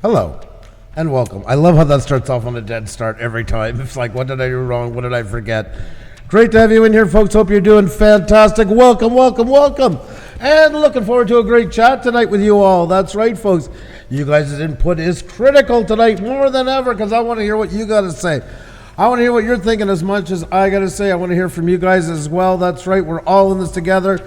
Hello and welcome. I love how that starts off on a dead start every time. It's like, what did I do wrong? What did I forget? Great to have you in here, folks. Hope you're doing fantastic. Welcome, welcome, welcome. And looking forward to a great chat tonight with you all. That's right, folks. You guys' input is critical tonight more than ever because I want to hear what you got to say. I want to hear what you're thinking as much as I got to say. I want to hear from you guys as well. That's right. We're all in this together.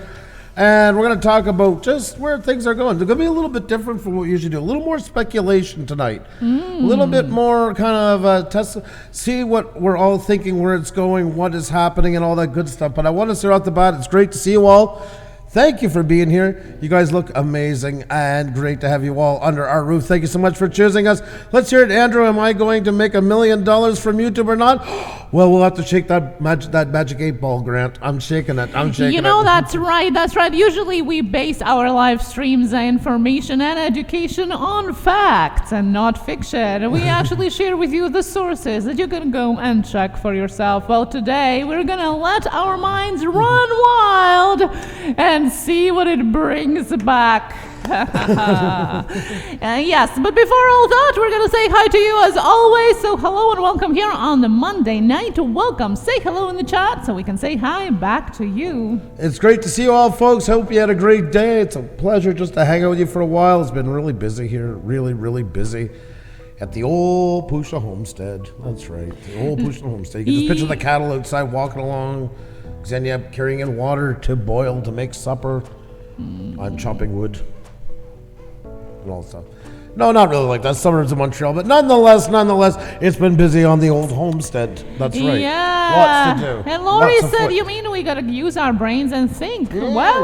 And we're going to talk about just where things are going. They're going to be a little bit different from what we usually do. A little more speculation tonight. A little bit more kind of test, see what we're all thinking, where it's going, what is happening, and all that good stuff. But I want to start off the bat. It's great to see you all. Thank you for being here. You guys look amazing and great to have you all under our roof. Thank you so much for choosing us. Let's hear it, Andrew. Am I going to make $1 million from YouTube or not? Well, we'll have to shake that magic 8-ball, Grant. I'm shaking it. You know, that's right. That's right. Usually we base our live streams, information and education on facts and not fiction. We actually share with you the sources that you can go and check for yourself. Well, today we're going to let our minds run wild and see what it brings back. Yes, but before all that, we're going to say hi to you as always. So hello and welcome here on the Monday night. Welcome. Say hello in the chat so we can say hi back to you. It's great to see you all, folks. Hope you had a great day. It's a pleasure just to hang out with you for a while. It's been really busy here. Really, really busy. At the old Pusa homestead. That's right. The old Pusa homestead. You can just picture the cattle outside walking along. Xenia carrying in water to boil to make supper. I'm chopping wood and all that stuff. No, not really like that. Suburbs of Montreal, but nonetheless, it's been busy on the old homestead. That's right. Yeah. Lots to do. And Lori said, "You mean we gotta use our brains and think?" Yeah. Well,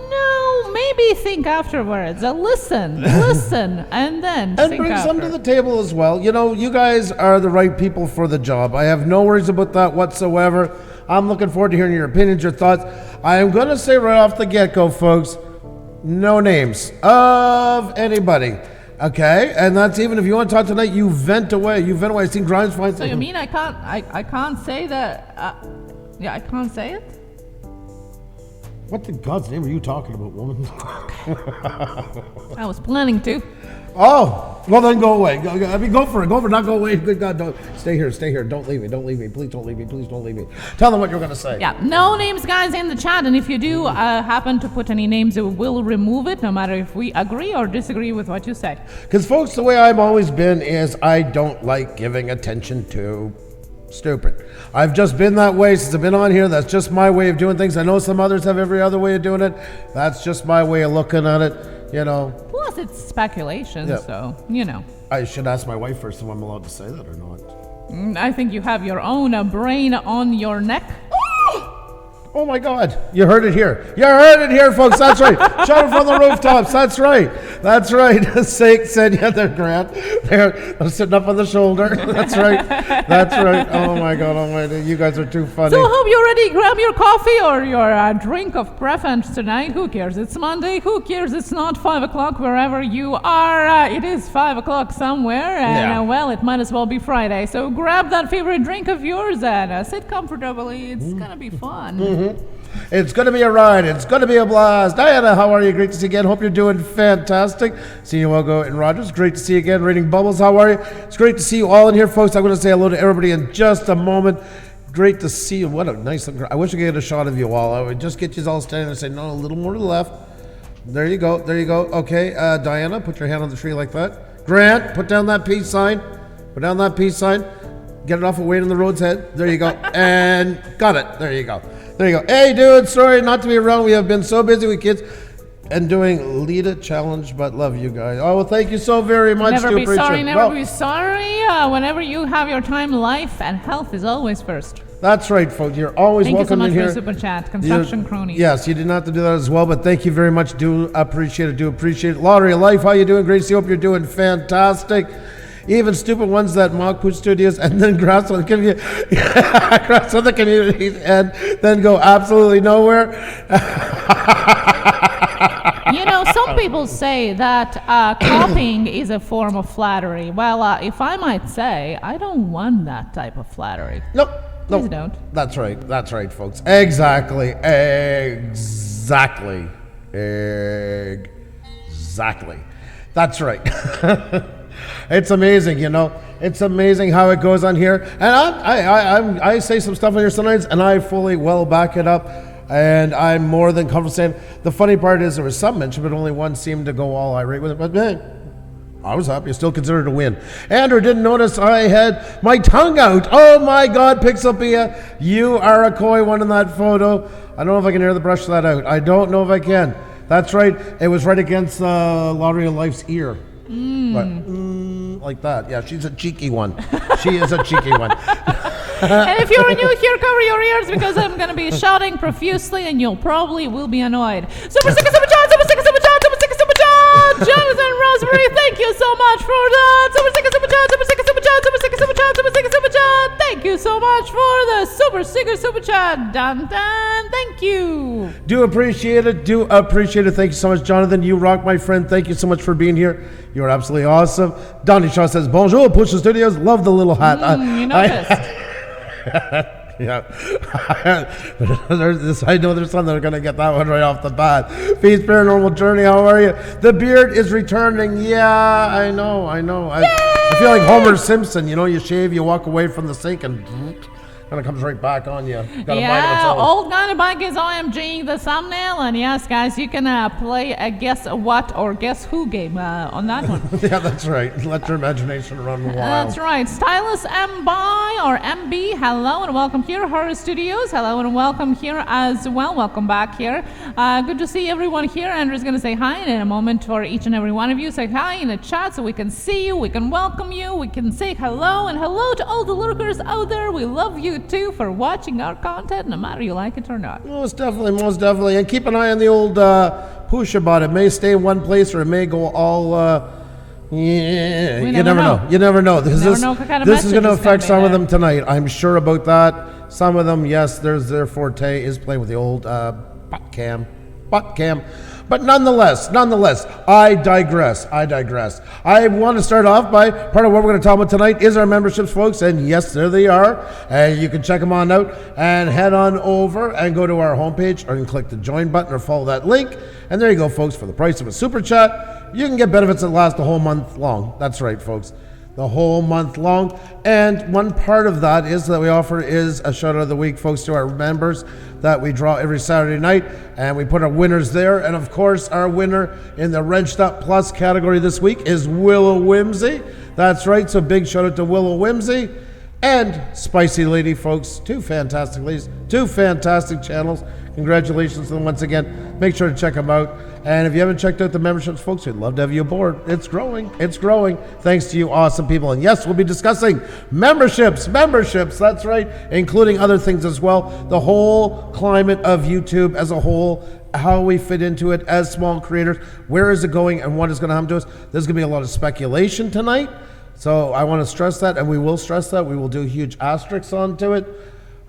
no. Maybe think afterwards. Listen, and then and think bring after. some to the table as well. You know, you guys are the right people for the job. I have no worries about that whatsoever. I'm looking forward to hearing your opinions, your thoughts. I am going to say right off the get-go, folks, no names of anybody, okay? And that's even if you want to talk tonight, you vent away. I've seen Grimes find So you mean I can't say that? Yeah, I can't say it? What in God's name are you talking about, woman? I was planning to. Oh, well then go away. Go for it. Not go away. Good God, don't. Stay here. Don't leave me. Please don't leave me. Tell them what you're going to say. Yeah, no names, guys, in the chat. And if you do happen to put any names, we will remove it, no matter if we agree or disagree with what you said. Because, folks, the way I've always been is I don't like giving attention to stupid. I've just been that way since I've been on here. That's just my way of doing things. I know some others have every other way of doing it. That's just my way of looking at it, you know. Plus, it's speculation, so, you know. I should ask my wife first if I'm allowed to say that or not. I think you have your own brain on your neck. Oh my God, you heard it here, folks. That's right. Shout it from the rooftops. That's right. Said yeah, they're Grant. They're sitting up on the shoulder. That's right. Oh my God, you guys are too funny. So I hope you're ready. Grab your coffee or your drink of preference tonight. Who cares? It's Monday. Who cares? It's not 5 o'clock wherever you are. It is 5 o'clock somewhere, and well, it might as well be Friday. So grab that favorite drink of yours and sit comfortably. It's gonna be fun. It's going to be a ride. It's going to be a blast. Diana, how are you? Great to see you again. Hope you're doing fantastic. See you, Welgo and Rogers. Great to see you again. Rating Bubbles, how are you? It's great to see you all in here, folks. I'm going to say hello to everybody in just a moment. Great to see you. What a nice looking. I wish I could get a shot of you all. I would just get you all standing and say, no, a little more to the left. There you go. Okay, Diana, put your hand on the tree like that. Grant, put down that peace sign. Get it off of Wade on the road's head. There you go. And got it. There you go. Hey, dude, sorry not to be around. We have been so busy with kids. and doing lead it challenge, but love you guys. Oh, well, thank you so very much. Never Do be appreciate sorry, it. never be sorry. Whenever you have your time, life and health is always first. That's right, folks. You're always Thank you so welcome much in for here. the super chat, construction crony. Yes, you didn't have to do that as well, but thank you very much. Do appreciate it. Do appreciate it. Lottery of Life, how you doing, Gracie? Hope you're doing fantastic. Even stupid ones that mock Pusa Studios and then grass on the community, grass on the communities, and then go absolutely nowhere. You know, some people say that copying is a form of flattery. Well, if I might say, I don't want that type of flattery. Nope. Please don't. That's right. That's right, folks. Exactly. Exactly. Exactly. That's right. It's amazing, you know. It's amazing how it goes on here. And I say some stuff on here sometimes, and I fully well back it up. And I'm more than comfortable saying. The funny part is there was some mention, but only one seemed to go all irate with it. But hey, I was happy. I still considered it a win. Andrew didn't notice I had my tongue out. Oh my God, Pixelpia, you are a coy one in that photo. I don't know if I can hear the brush that out. I don't know if I can. That's right. It was right against Lottery of Life's ear. But, like that. Yeah, she's a cheeky one. She is a cheeky one. And if you're new here, cover your ears because I'm going to be shouting profusely and you'll probably will be annoyed. Super sticker, super chat, super sticker, super chat, super sticker, super chat. Jonathan Rosemary, thank you so much for that. Super sticker, super chat, super sticker, super chat, super sticker, super chat, super sticker, super chat. Thank you so much for the super sticker, super chat. Dun dun. Thank you. Do appreciate it. Do appreciate it. Thank you so much, Jonathan. You rock, my friend. Thank you so much for being here. You are absolutely awesome. Donnie Shaw says, bonjour, Pusa Studios. Love the little hat. You noticed. Yeah. I know there's some that are going to get that one right off the bat. Feast Paranormal Journey, how are you? The beard is returning. Yeah, I know. I feel like Homer Simpson. You know, you shave, you walk away from the sink, and kind of comes right back on you. Yeah, old guy back is OMGing the thumbnail, and yes, guys, you can play a guess what or guess who game on that one. Yeah, that's right. Let your imagination run wild. That's right. Stylus MBI or MB, hello and welcome here. Horror Studios, hello and welcome here as well. Welcome back here. Good to see everyone here. Andrew's going to say hi in a moment for each and every one of you. Say hi in the chat so we can see you, we can welcome you, we can say hello, and hello to all the lurkers out there. We love you too for watching our content, no matter you like it or not. Most definitely. And keep an eye on the old Pusa bot. It may stay in one place or it may go all... yeah, you never know. You never know. This is going to affect some of them tonight. I'm sure about that. Some of them, yes, their forte is playing with the old bot cam. But nonetheless, I digress. I want to start off by part of what we're going to talk about tonight is our memberships, folks. And yes, there they are. And you can check them on out and head on over and go to our homepage or you can click the join button or follow that link. And there you go, folks. For the price of a super chat, you can get benefits that last the whole month long. That's right, folks. The whole month long. And one part of that is that we offer is a shout out of the week, folks, to our members that we draw every Saturday night, and we put our winners there. And of course, our winner in the Wrenched Up Plus category this week is Willow Whimsy. That's right, so big shout out to Willow Whimsy and Spicy Lady, folks. Two fantastic ladies, two fantastic channels. Congratulations to them once again. Make sure to check them out. And if you haven't checked out the memberships, folks, we'd love to have you aboard. It's growing. Thanks to you awesome people. And yes, we'll be discussing memberships. That's right, including other things as well. The whole climate of YouTube as a whole, how we fit into it as small creators, where is it going and what is going to happen to us. There's going to be a lot of speculation tonight. So I want to stress that, and we will stress that. We will do huge asterisks onto it.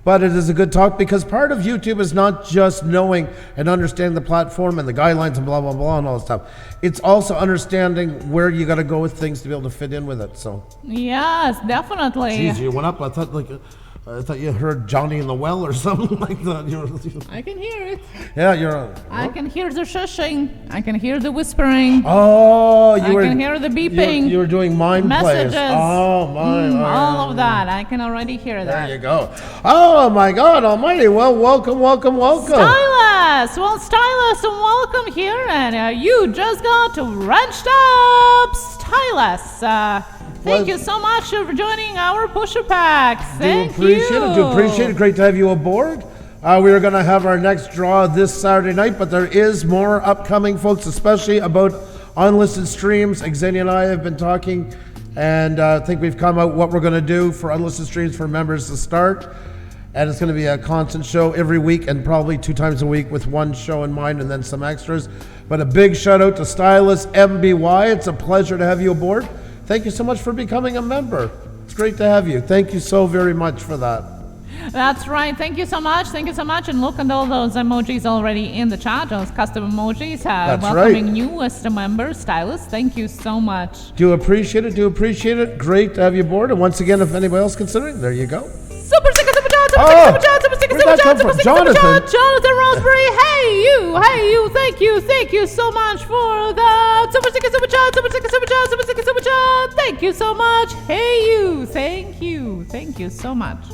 But it is a good talk because part of YouTube is not just knowing and understanding the platform and the guidelines and blah, blah, blah and all that stuff. It's also understanding where you got to go with things to be able to fit in with it. So yes, definitely. Jeez, you went up. I thought you heard Johnny in the well or something like that. I can hear it. Yeah, I can hear the shushing. I can hear the whispering. Oh, I can hear the beeping. You were doing mind messages. plays. Oh, my. All of that. I can already hear that. There you go. Oh, my God almighty. Well, welcome. Stylus. Well, Stylus, welcome here. And you just got wrenched up. Stylus. Thank you so much for joining our Pusher Packs. Thank you. Do appreciate it. Great to have you aboard. We are going to have our next draw this Saturday night, but there is more upcoming, folks, especially about unlisted streams. Xenia and I have been talking, and I think we've come out what we're going to do for unlisted streams for members to start. And it's going to be a constant show every week and probably 2 times a week with one show in mind and then some extras. But a big shout out to Stylist MBY. It's a pleasure to have you aboard. Thank you so much for becoming a member. It's great to have you. Thank you so very much for that. That's right. Thank you so much. Thank you so much. And look at all those emojis already in the chat. Those custom emojis. That's welcoming right. newest members, Stylist. Thank you so much. Do appreciate it. Do appreciate it. Great to have you aboard. And once again, if anybody else considering, there you go. Super sticker, super chat, super Oh, sticker, super chat, super sticker, where'd super that come chat, super from? sticker, super Jonathan? chat. Jonathan Roseberry. Hey you. Thank you so much for that. Super sticker, super chat, super sticker, super chat, super sticker, super chat. Thank you so much. Hey you. Thank you so much.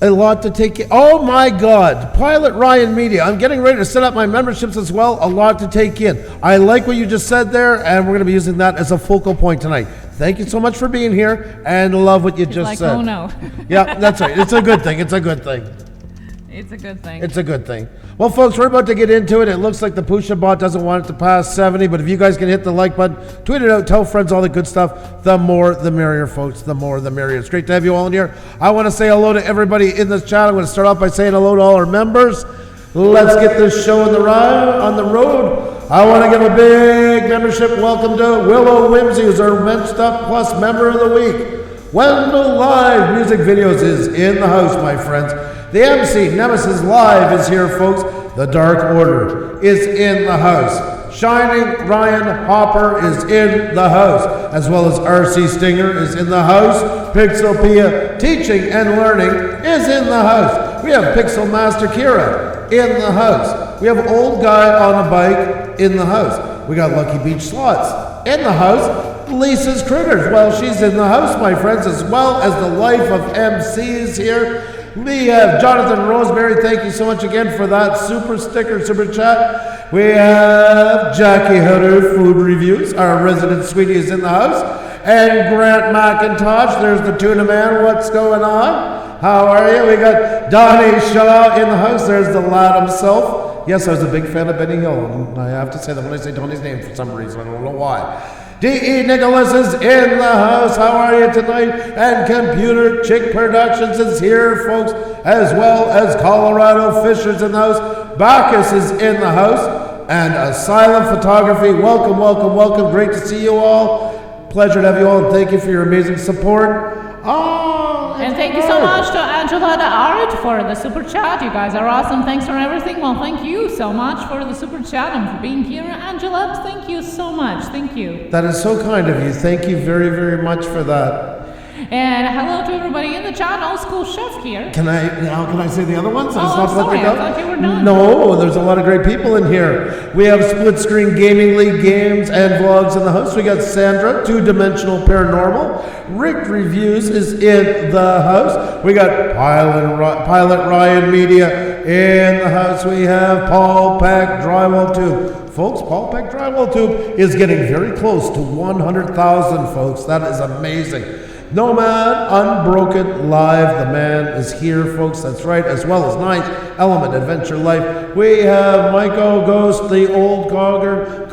A lot to take in. Oh my God. Pilot Ryan Media. I'm getting ready to set up my memberships as well. A lot to take in. I like what you just said there, and we're going to be using that as a focal point tonight. Thank you so much for being here, and love what you just said. Oh no. Yeah, that's right. It's a good thing. It's a good thing. It's a good thing. It's a good thing. Well, folks, we're about to get into it. It looks like the Pusa bot doesn't want it to pass 70, but if you guys can hit the like button, tweet it out, tell friends, all the good stuff, the more the merrier, folks. The more the merrier. It's great to have you all in here. I want to say hello to everybody in this chat. I'm going to start off by saying hello to all our members. Let's get this show on the road. I want to give a big membership welcome to Willow Whimsy, who's our Menched Up Plus member of the week. Wendell Live Music Videos is in the house, my friends. The MC Nemesis Live is here, folks. The Dark Order is in the house. Shining Ryan Hopper is in the house, as well as RC Stinger is in the house. Pixelpia Teaching and Learning is in the house. We have Pixel Master Kira in the house. We have Old Guy on a Bike in the house. We got Lucky Beach Slots in the house. Lisa's Critters, well, she's in the house, my friends, as well as the Life of MC is here. We have Jonathan Roseberry. Thank you so much again for that super sticker, super chat. We have Jackie Hutter Food Reviews. Our resident sweetie is in the house. And Grant McIntosh. There's the tuna man. What's going on? How are you? We got Donnie Shaw in the house. There's the lad himself. Yes, I was a big fan of Benny Hill. And I have to say that when I say Donnie's name for some reason. I don't know why. D.E. Nicholas is in the house. How are you tonight? And Computer Chick Productions is here, folks, as well as Colorado Fishers in the house. Bacchus is in the house. And Asylum Photography. Welcome, welcome, welcome. Great to see you all. Pleasure to have you all, and thank you for your amazing support. And thank you so much to Angela the Art for the super chat. You guys are awesome. Thanks for everything. Well, thank you so much for the super chat and for being here. Angela, thank you so much. Thank you. That is so kind of you. Thank you very, very much for that. And hello to everybody in the chat. Old School Chef here. Can I say the other ones? Oh, I'm sorry. I thought you were done. No, there's a lot of great people in here. We have Split Screen Gaming League games and vlogs in the house. We got Sandra, Two Dimensional Paranormal. Rick Reviews is in the house. We got Pilot Ryan Media in the house. We have Paul Peck Drywall Tube. Folks, Paul Peck Drywall Tube is getting very close to 100,000, folks. That is amazing. Nomad Unbroken Live, the man is here, folks. That's right, as well as Ninth Element Adventure Life. We have Michael Ghost, the old Codger,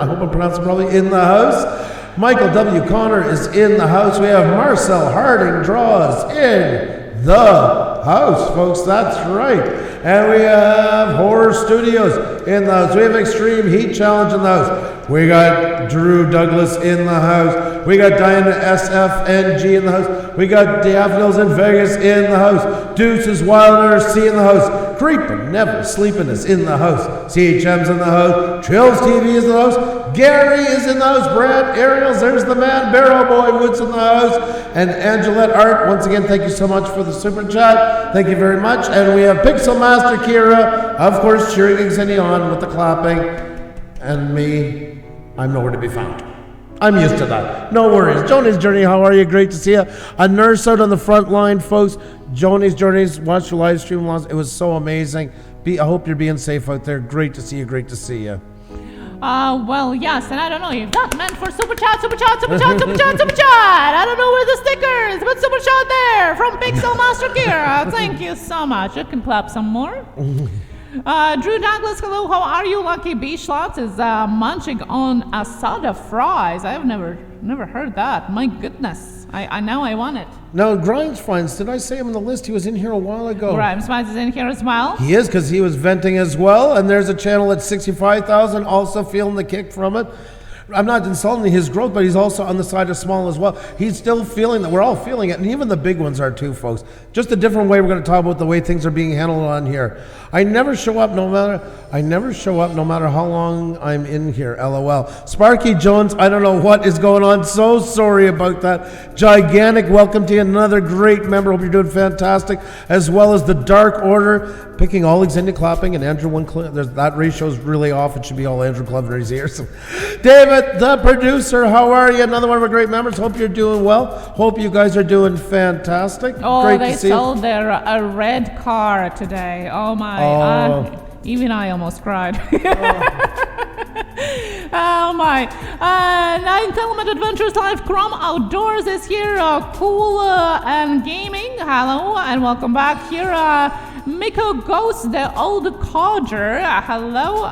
I hope I'm pronouncing it probably, in the house. Michael W. Connor is in the house. We have Marcel Harding Draws in the house, folks. That's right. And we have Horror Studios in the house. We have Extreme Heat Challenge in the house. We got Drew Douglas in the house. We got Diana SFNG in the house. We got Daffodils in Vegas in the house. Deuces Wilder C in the house. Creepin' Never Sleepin' is in the house. CHM's in the house. Trills TV is in the house. Gary is in the house. Brad Ariels, there's the man. Barrow Boy Woods in the house. And Angelette Art, once again, thank you so much for the super chat. Thank you very much. And we have Pixel Master Kira, of course, cheering Xenia on with the clapping. And me, I'm nowhere to be found. I'm used to that. No worries. Joni's Journey, how are you? Great to see you. A nurse out on the front line, folks. Joni's Journeys, watch your live stream. It was so amazing. I hope you're being safe out there. Great to see you. Great to see you. Well, yes, and I don't know if that meant for super chat, super chat, super chat, super chat, super chat. I don't know where the stickers, but super chat there from Pixel Master Kira. Thank you so much. You can clap some more. Drew Douglas, hello, how are you? Lucky Beachlots is munching on asada fries. I've never heard that. My goodness. I know I want it. No, Grimes Finds, did I say him on the list? He was in here a while ago. Grimes Finds is in here as well. He is, because he was venting as well. And there's a channel at 65,000, also feeling the kick from it. I'm not insulting his growth, but he's also on the side of small as well. He's still feeling that. We're all feeling it, and even the big ones are too, folks. Just a different way we're going to talk about the way things are being handled on here. I never show up no matter how long I'm in here, LOL. Sparky Jones, I don't know what is going on. So sorry about that. Gigantic welcome to you. Another great member. Hope you're doing fantastic. As well as the Dark Order, picking all extended clapping, and Andrew one clip. That ratio is really off. It should be all Andrew Clevery's here. So, David, the producer, how are you? Another one of our great members. Hope you're doing well. Hope you guys are doing fantastic. Oh, great they to see sold you. their a red car today. Oh my! Even I almost cried. Oh my! 9th Element Adventures Live Chrome Outdoors is here. Cool and Gaming. Hello and welcome back here. Miko Ghost, the old codger. Hello,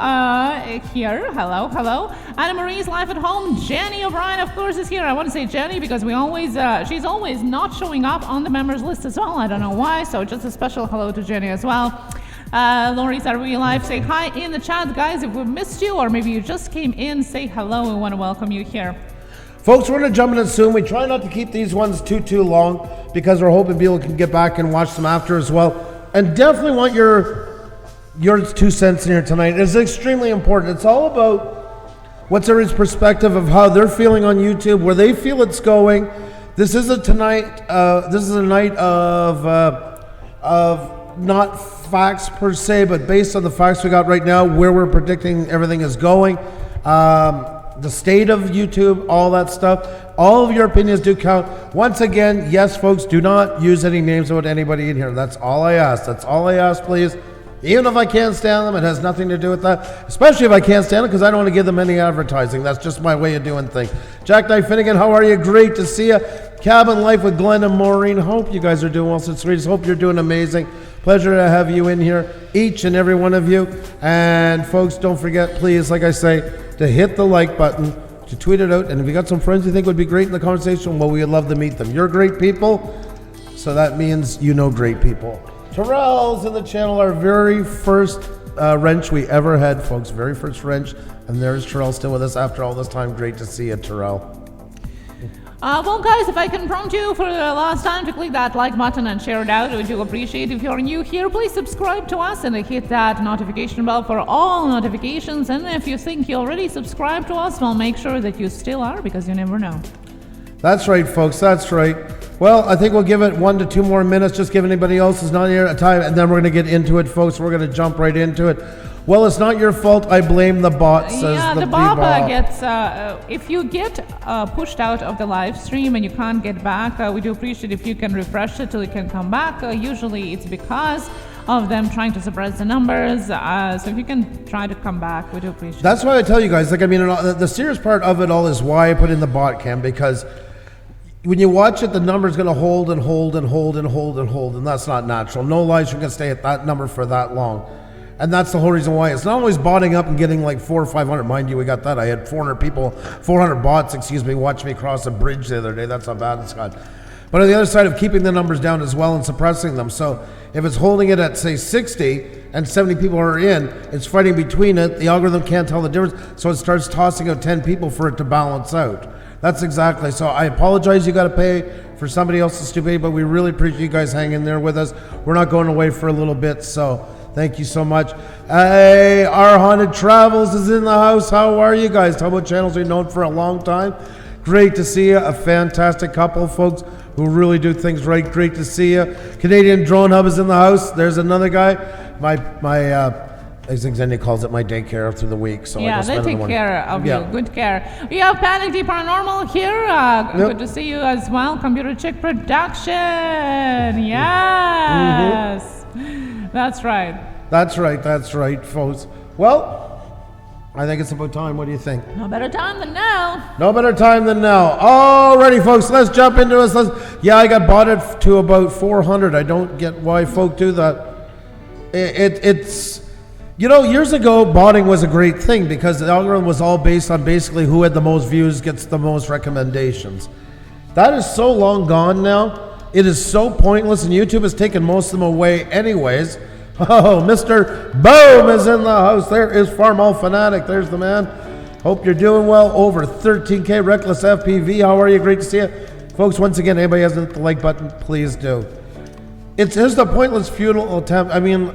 here. Hello. Anna Marie's Life at Home. Jenny O'Brien, of course, is here. I want to say Jenny because she's always not showing up on the members list as well. I don't know why. So just a special hello to Jenny as well. Lori's at Real Life. Say hi in the chat, guys. If we missed you or maybe you just came in, say hello. We want to welcome you here. Folks, we're going to jump in soon. We try not to keep these ones too long because we're hoping people can get back and watch them after as well. And definitely want your 2 cents in here tonight. It's extremely important. It's all about what's everyone's perspective of how they're feeling on YouTube, where they feel it's going. This is a night of not facts per se, but based on the facts we got right now, where we're predicting everything is going, the state of YouTube, all that stuff. All of your opinions do count. Once again, yes, folks, do not use any names about anybody in here. That's all I ask. That's all I ask, please. Even if I can't stand them, it has nothing to do with that. Especially if I can't stand it, because I don't want to give them any advertising. That's just my way of doing things. Jack Knight Finnegan, how are you? Great to see you. Cabin Life with Glenn and Maureen. Hope you guys are doing well. Sweeties, hope you're doing amazing. Pleasure to have you in here, each and every one of you. And folks, don't forget, please, like I say, to hit the like button, to tweet it out. And if you got some friends you think would be great in the conversation, well, we'd love to meet them. You're great people, so that means you know great people. Terrell's in the channel, our very first wrench we ever had, folks. Very first wrench. And there's Terrell still with us after all this time. Great to see you, Terrell. Well, guys, if I can prompt you for the last time to click that like button and share it out, we do appreciate. If you're new here, please subscribe to us and hit that notification bell for all notifications. And if you think you already subscribed to us, well, make sure that you still are, because you never know. That's right, folks. That's right. Well, I think we'll give it 1 to 2 more minutes, just give anybody else who's not here a time, and then we're going to get into it, folks. We're going to jump right into it. Well, it's not your fault. I blame the bot, says the bot gets, if you get pushed out of the live stream and you can't get back, we do appreciate if you can refresh it till you can come back. Usually it's because of them trying to suppress the numbers. So if you can try to come back, we do appreciate it. That's why I tell you guys, the serious part of it all is why I put in the bot cam, because when you watch it, the number's going to hold, and that's not natural. No live stream can stay at that number for that long. And that's the whole reason why. It's not always botting up and getting like 400 or 500. Mind you, we got that. I had 400 bots, watch me cross a bridge the other day. That's how bad it's got. But on the other side of keeping the numbers down as well and suppressing them. So if it's holding it at, say, 60 and 70 people are in, it's fighting between it. The algorithm can't tell the difference. So it starts tossing out 10 people for it to balance out. That's exactly. So I apologize you got to pay for somebody else's stupidity, but we really appreciate you guys hanging there with us. We're not going away for a little bit, so thank you so much. Hey, Our Haunted Travels is in the house. How are you guys? Talk about channels we've known for a long time. Great to see you. A fantastic couple, folks, who really do things right. Great to see you. Canadian Drone Hub is in the house. There's another guy. As Xenia calls it, my daycare through the week. So yeah, they take care of you. Good care. We have Panic D Paranormal here. Good to see you as well. Computer Chick Production. Yes. That's right. That's right, folks. Well, I think it's about time. What do you think? No better time than now. No better time than now. Alrighty, folks, let's jump into this. Yeah, I got botted to about 400. I don't get why folk do that. It's, you know, years ago, botting was a great thing because the algorithm was all based on basically who had the most views gets the most recommendations. That is so long gone now. It is so pointless, and YouTube has taken most of them away anyways. Oh, Mr. Boom is in the house. There is Farmall Fanatic. There's the man. Hope you're doing well. Over 13K Reckless FPV. How are you? Great to see you. Folks, once again, anybody hasn't hit the like button, please do. It's just a pointless, futile attempt. I mean,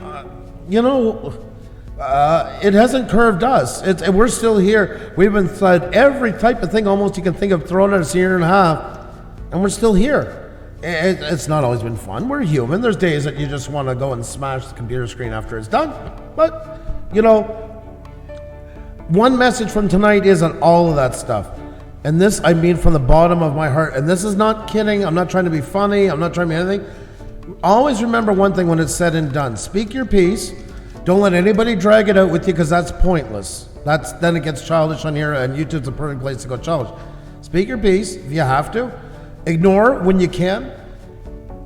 you know, it hasn't curved us. We're still here. We've been through every type of thing almost you can think of thrown at us a year and a half, and we're still here. It's not always been fun. We're human. There's days that you just want to go and smash the computer screen after it's done. But, you know, one message from tonight is on all of that stuff. And this, I mean from the bottom of my heart. And this is not kidding. I'm not trying to be funny. I'm not trying to be anything. Always remember one thing when it's said and done. Speak your piece. Don't let anybody drag it out with you because that's pointless. Then it gets childish on here, and YouTube's a perfect place to go childish. Speak your piece if you have to. Ignore when you can,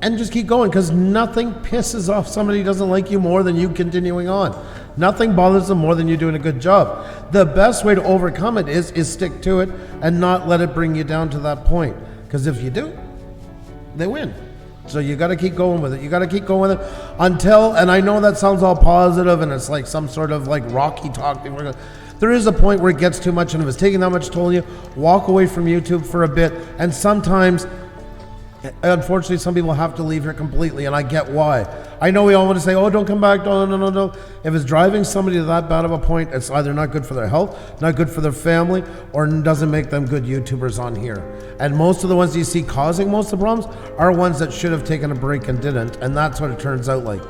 and just keep going, because nothing pisses off somebody who doesn't like you more than you continuing on. Nothing bothers them more than you doing a good job. The best way to overcome it is stick to it and not let it bring you down to that point, because if you do, they win. So you got to keep going with it. You got to keep going with it until, and I know that sounds all positive and it's like some sort of like Rocky talk. There is a point where it gets too much, and if it's taking that much toll on you, walk away from YouTube for a bit. And sometimes, unfortunately, some people have to leave here completely, and I get why. I know we all want to say, oh, don't come back, no. If it's driving somebody to that bad of a point, it's either not good for their health, not good for their family, or doesn't make them good YouTubers on here. And most of the ones you see causing most of the problems are ones that should have taken a break and didn't, and that's what it turns out like.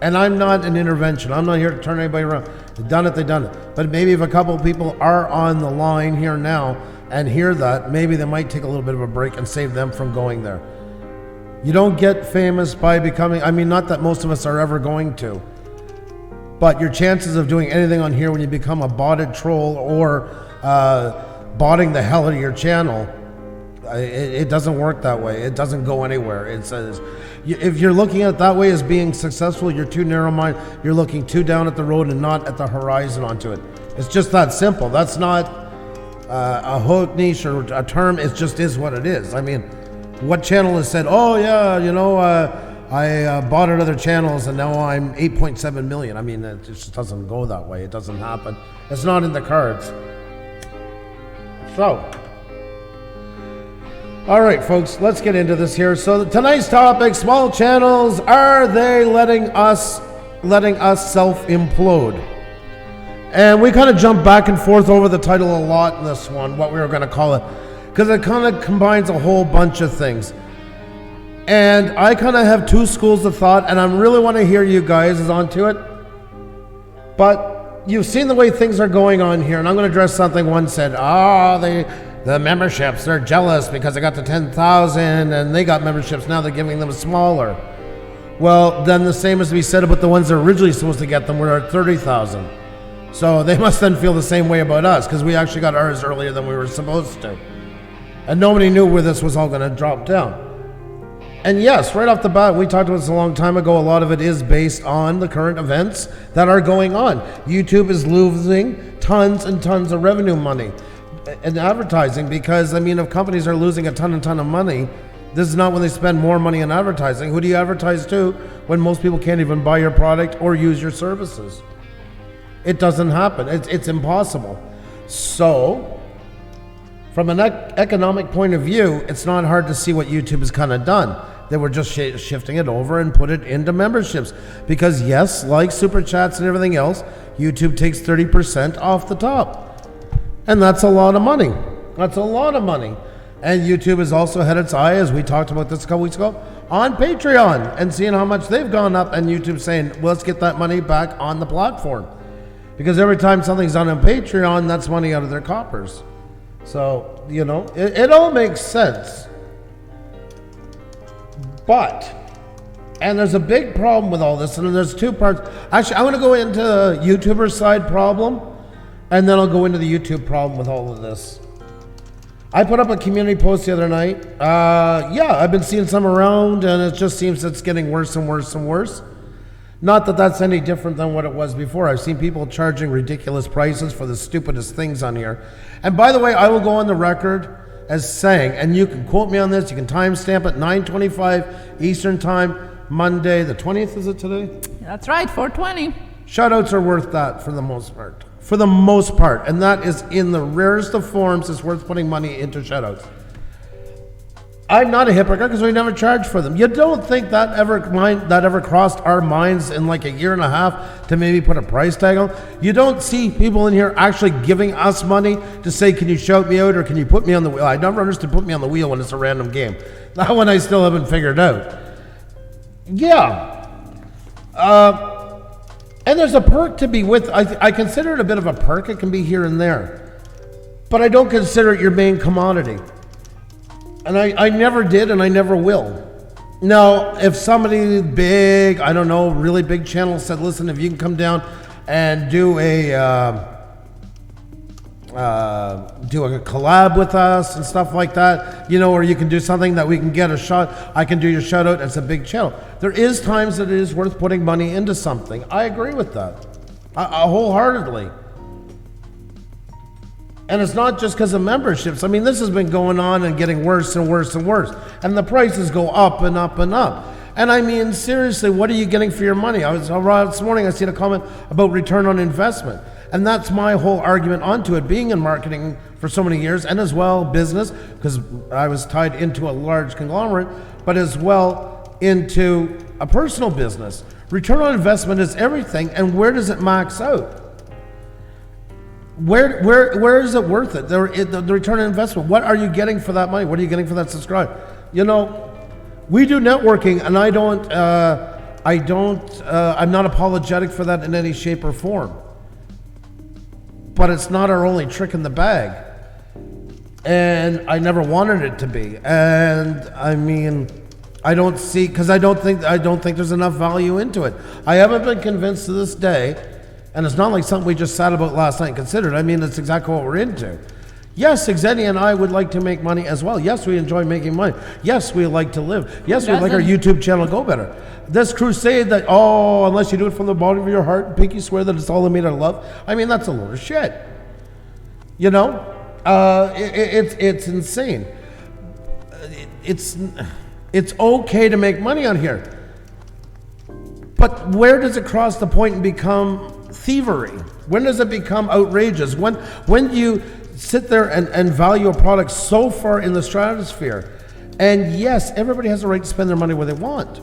And I'm not an intervention. I'm not here to turn anybody around. They've done it. But maybe if a couple of people are on the line here now and hear that, maybe they might take a little bit of a break and save them from going there. You don't get famous by becoming, I mean, not that most of us are ever going to, but your chances of doing anything on here when you become a botted troll or botting the hell out of your channel, it doesn't work that way. It doesn't go anywhere. It says, if you're looking at it that way as being successful, you're too narrow-minded. You're looking too down at the road and not at the horizon onto it. It's just that simple. That's not a hook niche or a term. It just is what it is. I mean, what channel has said, oh yeah, you know, I bought at other channels and now I'm 8.7 million. I mean, it just doesn't go that way. It doesn't happen. It's not in the cards. So, all right, folks, let's get into this here. So tonight's topic, small channels, are they letting us self-implode? And we kind of jump back and forth over the title a lot in this one, what we were going to call it, because it kind of combines a whole bunch of things. And I kind of have two schools of thought, and I really want to hear you guys onto it. But you've seen the way things are going on here, and I'm going to address something one said, the memberships, they're jealous because they got to 10,000 and they got memberships, now they're giving them smaller. Well, then the same as we said about the ones that are originally supposed to get them were at 30,000. So they must then feel the same way about us because we actually got ours earlier than we were supposed to. And nobody knew where this was all going to drop down. And yes, right off the bat, we talked about this a long time ago, a lot of it is based on the current events that are going on. YouTube is losing tons and tons of revenue money in advertising because, I mean, if companies are losing a ton of money, this is not when they spend more money on advertising. Who do you advertise to when most people can't even buy your product or use your services? It doesn't happen. It's impossible. So, from an economic point of view, it's not hard to see what YouTube has kind of done. They were just shifting it over and put it into memberships. Because yes, like Super Chats and everything else, YouTube takes 30% off the top. And that's a lot of money. That's a lot of money. And YouTube has also had its eye, as we talked about this a couple weeks ago, on Patreon and seeing how much they've gone up, and YouTube saying, well, let's get that money back on the platform. Because every time something's on Patreon, that's money out of their coffers. So, you know, it all makes sense. But, and there's a big problem with all this, and there's two parts. Actually, I want to go into YouTuber side problem, And then I'll go into the YouTube problem with all of this. I put up a community post the other night. Yeah, I've been seeing some around, and it just seems it's getting worse and worse and worse. Not that that's any different than what it was before. I've seen people charging ridiculous prices for the stupidest things on here. And by the way, I will go on the record as saying, and you can quote me on this, you can timestamp it, 9:25 Eastern Time, Monday, the 20th, is it today? That's right, 420. Shoutouts are worth that for the most part. For the most part. And that is in the rarest of forms, it's worth putting money into shoutouts. I'm not a hypocrite because we never charge for them. You don't think that ever crossed our minds in like a year and a half to maybe put a price tag on? You don't see people in here actually giving us money to say, can you shout me out or can you put me on the wheel? I never understood put me on the wheel when it's a random game. That one I still haven't figured out. Yeah. And there's a perk to be with. I consider it a bit of a perk. It can be here and there. But I don't consider it your main commodity. And I never did, and I never will. Now, if somebody big, I don't know, really big channel said, listen, if you can come down and do a collab with us and stuff like that, you know, or you can do something that we can get a shot, I can do your shout out, it's a big channel. There is times that it is worth putting money into something. I agree with that. Wholeheartedly. And it's not just because of memberships. I mean, this has been going on and getting worse and worse and worse. And the prices go up and up and up. And I mean, seriously, what are you getting for your money? This morning I seen a comment about return on investment. And that's my whole argument onto it, being in marketing for so many years, and as well business, because I was tied into a large conglomerate, but as well into a personal business. Return on investment is everything, and where does it max out? Where is it worth it? The return on investment. What are you getting for that money? What are you getting for that subscribe? You know, we do networking, and I'm not apologetic for that in any shape or form. But it's not our only trick in the bag. And I never wanted it to be. And I mean, I don't think there's enough value into it. I haven't been convinced to this day. And it's not like something we just sat about last night and considered. I mean, that's exactly what we're into. Yes, Xenia and I would like to make money as well. Yes, we enjoy making money. Yes, we like to live. Yes, we like our YouTube channel go better. This crusade that, unless you do it from the bottom of your heart and pinky swear that it's all made out of love. I mean, that's a load of shit. You know? It's insane. It's okay to make money on here. But where does it cross the point and become thievery? When does it become outrageous? When you sit there and value a product so far in the stratosphere, and yes, everybody has a right to spend their money where they want,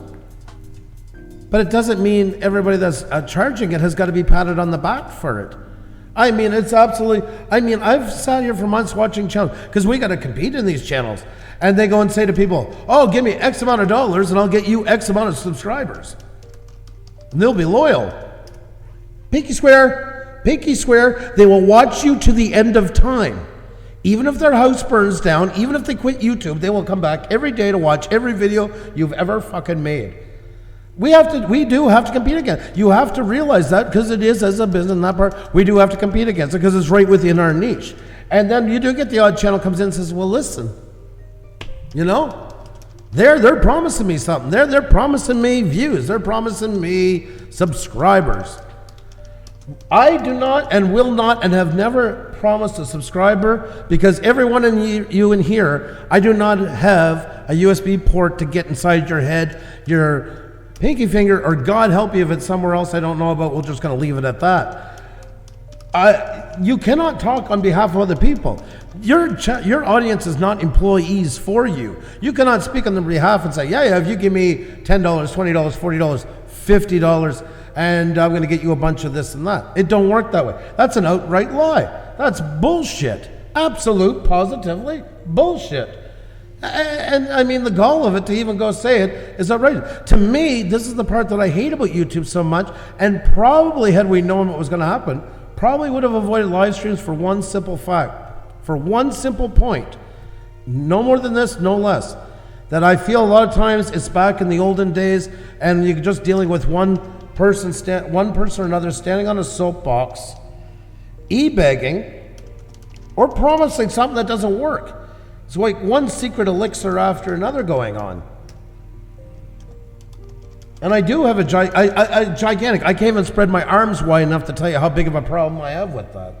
but it doesn't mean everybody that's charging it has got to be patted on the back for it. I mean, it's absolutely, I've sat here for months watching channels, because we got to compete in these channels, and they go and say to people, give me X amount of dollars and I'll get you X amount of subscribers. And they'll be loyal. Pinky swear, they will watch you to the end of time. Even if their house burns down, even if they quit YouTube, they will come back every day to watch every video you've ever fucking made. We do have to compete against. You have to realize that, because it is, as a business in that part, we do have to compete against it, because it's right within our niche. And then you do get the odd channel comes in and says, well, listen, you know, they're promising me something. They're promising me views. They're promising me subscribers. I do not and will not and have never promised a subscriber, because everyone you in here, I do not have a USB port to get inside your head, your pinky finger, or God help you if it's somewhere else I don't know about. We're just going to leave it at that. You cannot talk on behalf of other people. Your audience is not employees for you. You cannot speak on their behalf and say, yeah, if you give me $10, $20, $40, $50, and I'm going to get you a bunch of this and that. It don't work that way. That's an outright lie. That's bullshit. Absolute, positively bullshit. And I mean, the gall of it to even go say it is outrageous. To me, this is the part that I hate about YouTube so much, and probably had we known what was going to happen, probably would have avoided live streams for one simple fact, for one simple point. No more than this, no less. That I feel a lot of times it's back in the olden days, and you're just dealing with one person or another standing on a soapbox e-begging, or promising something that doesn't work. It's like one secret elixir after another going on. And I do have a gigantic, I can't even spread my arms wide enough to tell you how big of a problem I have with that.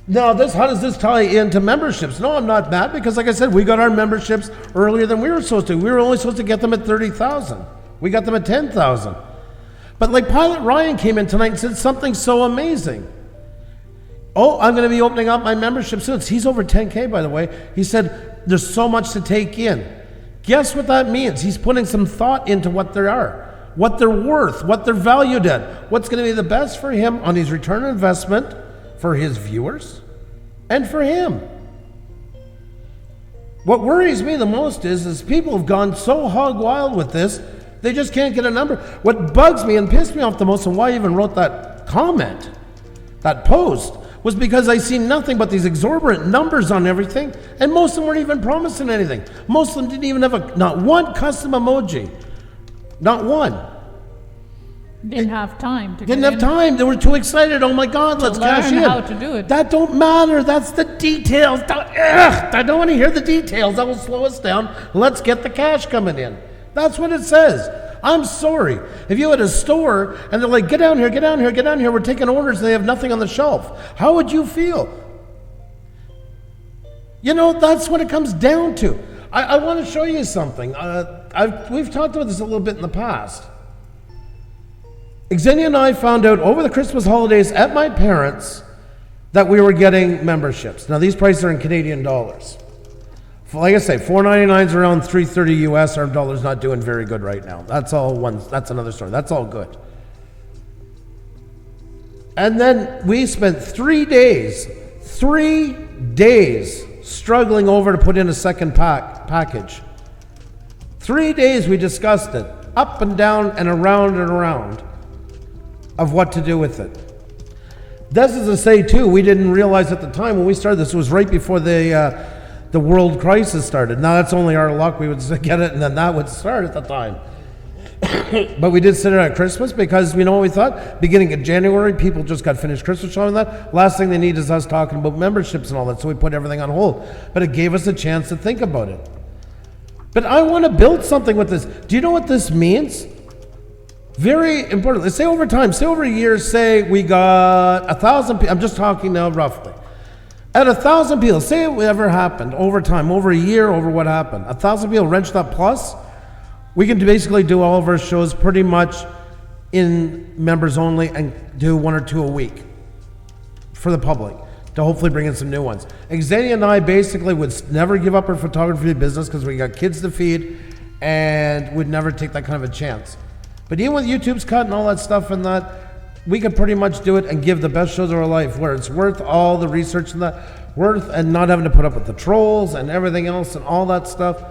Now, how does this tie into memberships? No, I'm not mad because, like I said, we got our memberships earlier than we were supposed to. We were only supposed to get them at 30,000. We got them at 10,000. But like Pilot Ryan came in tonight and said something so amazing. Oh, I'm going to be opening up my membership soon. He's over 10K, by the way. He said there's so much to take in. Guess what that means? He's putting some thought into what they are, what they're worth, what they're valued at, what's going to be the best for him on his return on investment, for his viewers, and for him. What worries me the most is people have gone so hog wild with this, they just can't get a number. What bugs me and pissed me off the most, and why I even wrote that comment, that post, was because I see nothing but these exorbitant numbers on everything, and most of them weren't even promising anything. Most of them didn't even have not one custom emoji. Not one. Didn't have time to Didn't have time. They were too excited. Oh my God, let's cash in. How to do it. That don't matter. That's the details. I don't want to hear the details. That will slow us down. Let's get the cash coming in. That's what it says. I'm sorry. If you had a store and they're like, get down here, get down here, get down here, we're taking orders and they have nothing on the shelf, how would you feel? You know, that's what it comes down to. I want to show you something. We've talked about this a little bit in the past. Xenia and I found out over the Christmas holidays at my parents' that we were getting memberships. Now these prices are in Canadian dollars. Like I say, $4.99 is around $3.30 US. Our dollar's not doing very good right now. That's another story. That's all good. And then we spent 3 days struggling over to put in a second package. 3 days we discussed it, up and down and around of what to do with it. This is to say too, we didn't realize at the time when we started this, it was right before the world crisis started. Now that's only our luck, we would get it and then that would start at the time. But we did sit it at Christmas because we know what we thought, beginning of January, people just got finished Christmas showing that. Last thing they need is us talking about memberships and all that, so we put everything on hold. But it gave us a chance to think about it. But I want to build something with this. Do you know what this means? Very important. Let's say over time, say over a year, say we got 1,000 people. I'm just talking now roughly. At 1,000 people, say it ever happened over time, over a year, over what happened. 1,000 people wrenched up plus, we can basically do all of our shows pretty much in members only and do 1 or 2 a week for the public to hopefully bring in some new ones. Xenia and I basically would never give up our photography business because we got kids to feed and would never take that kind of a chance. But even with YouTube's cut and all that stuff and that, we could pretty much do it and give the best shows of our life where it's worth all the research and that, worth and not having to put up with the trolls and everything else and all that stuff.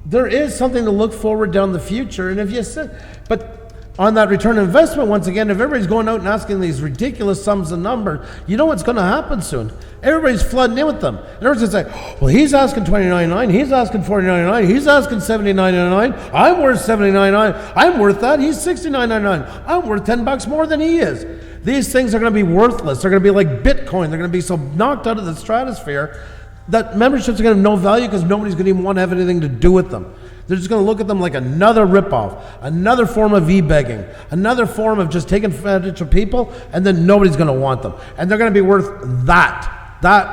There is something to look forward down the future. And if you said, but on that return on investment, once again, if everybody's going out and asking these ridiculous sums of numbers, you know what's going to happen soon. Everybody's flooding in with them. And everyone's going to say, well, he's asking $29.99, he's asking $49.99, he's asking $79.99, I'm worth $79.99, I'm worth that, he's $69.99, I'm worth $10 more than he is. These things are going to be worthless. They're going to be like Bitcoin. They're going to be so knocked out of the stratosphere that memberships are going to have no value because nobody's going to even want to have anything to do with them. They're just going to look at them like another ripoff, another form of e-begging, another form of just taking advantage of people, and then nobody's going to want them. And they're going to be worth that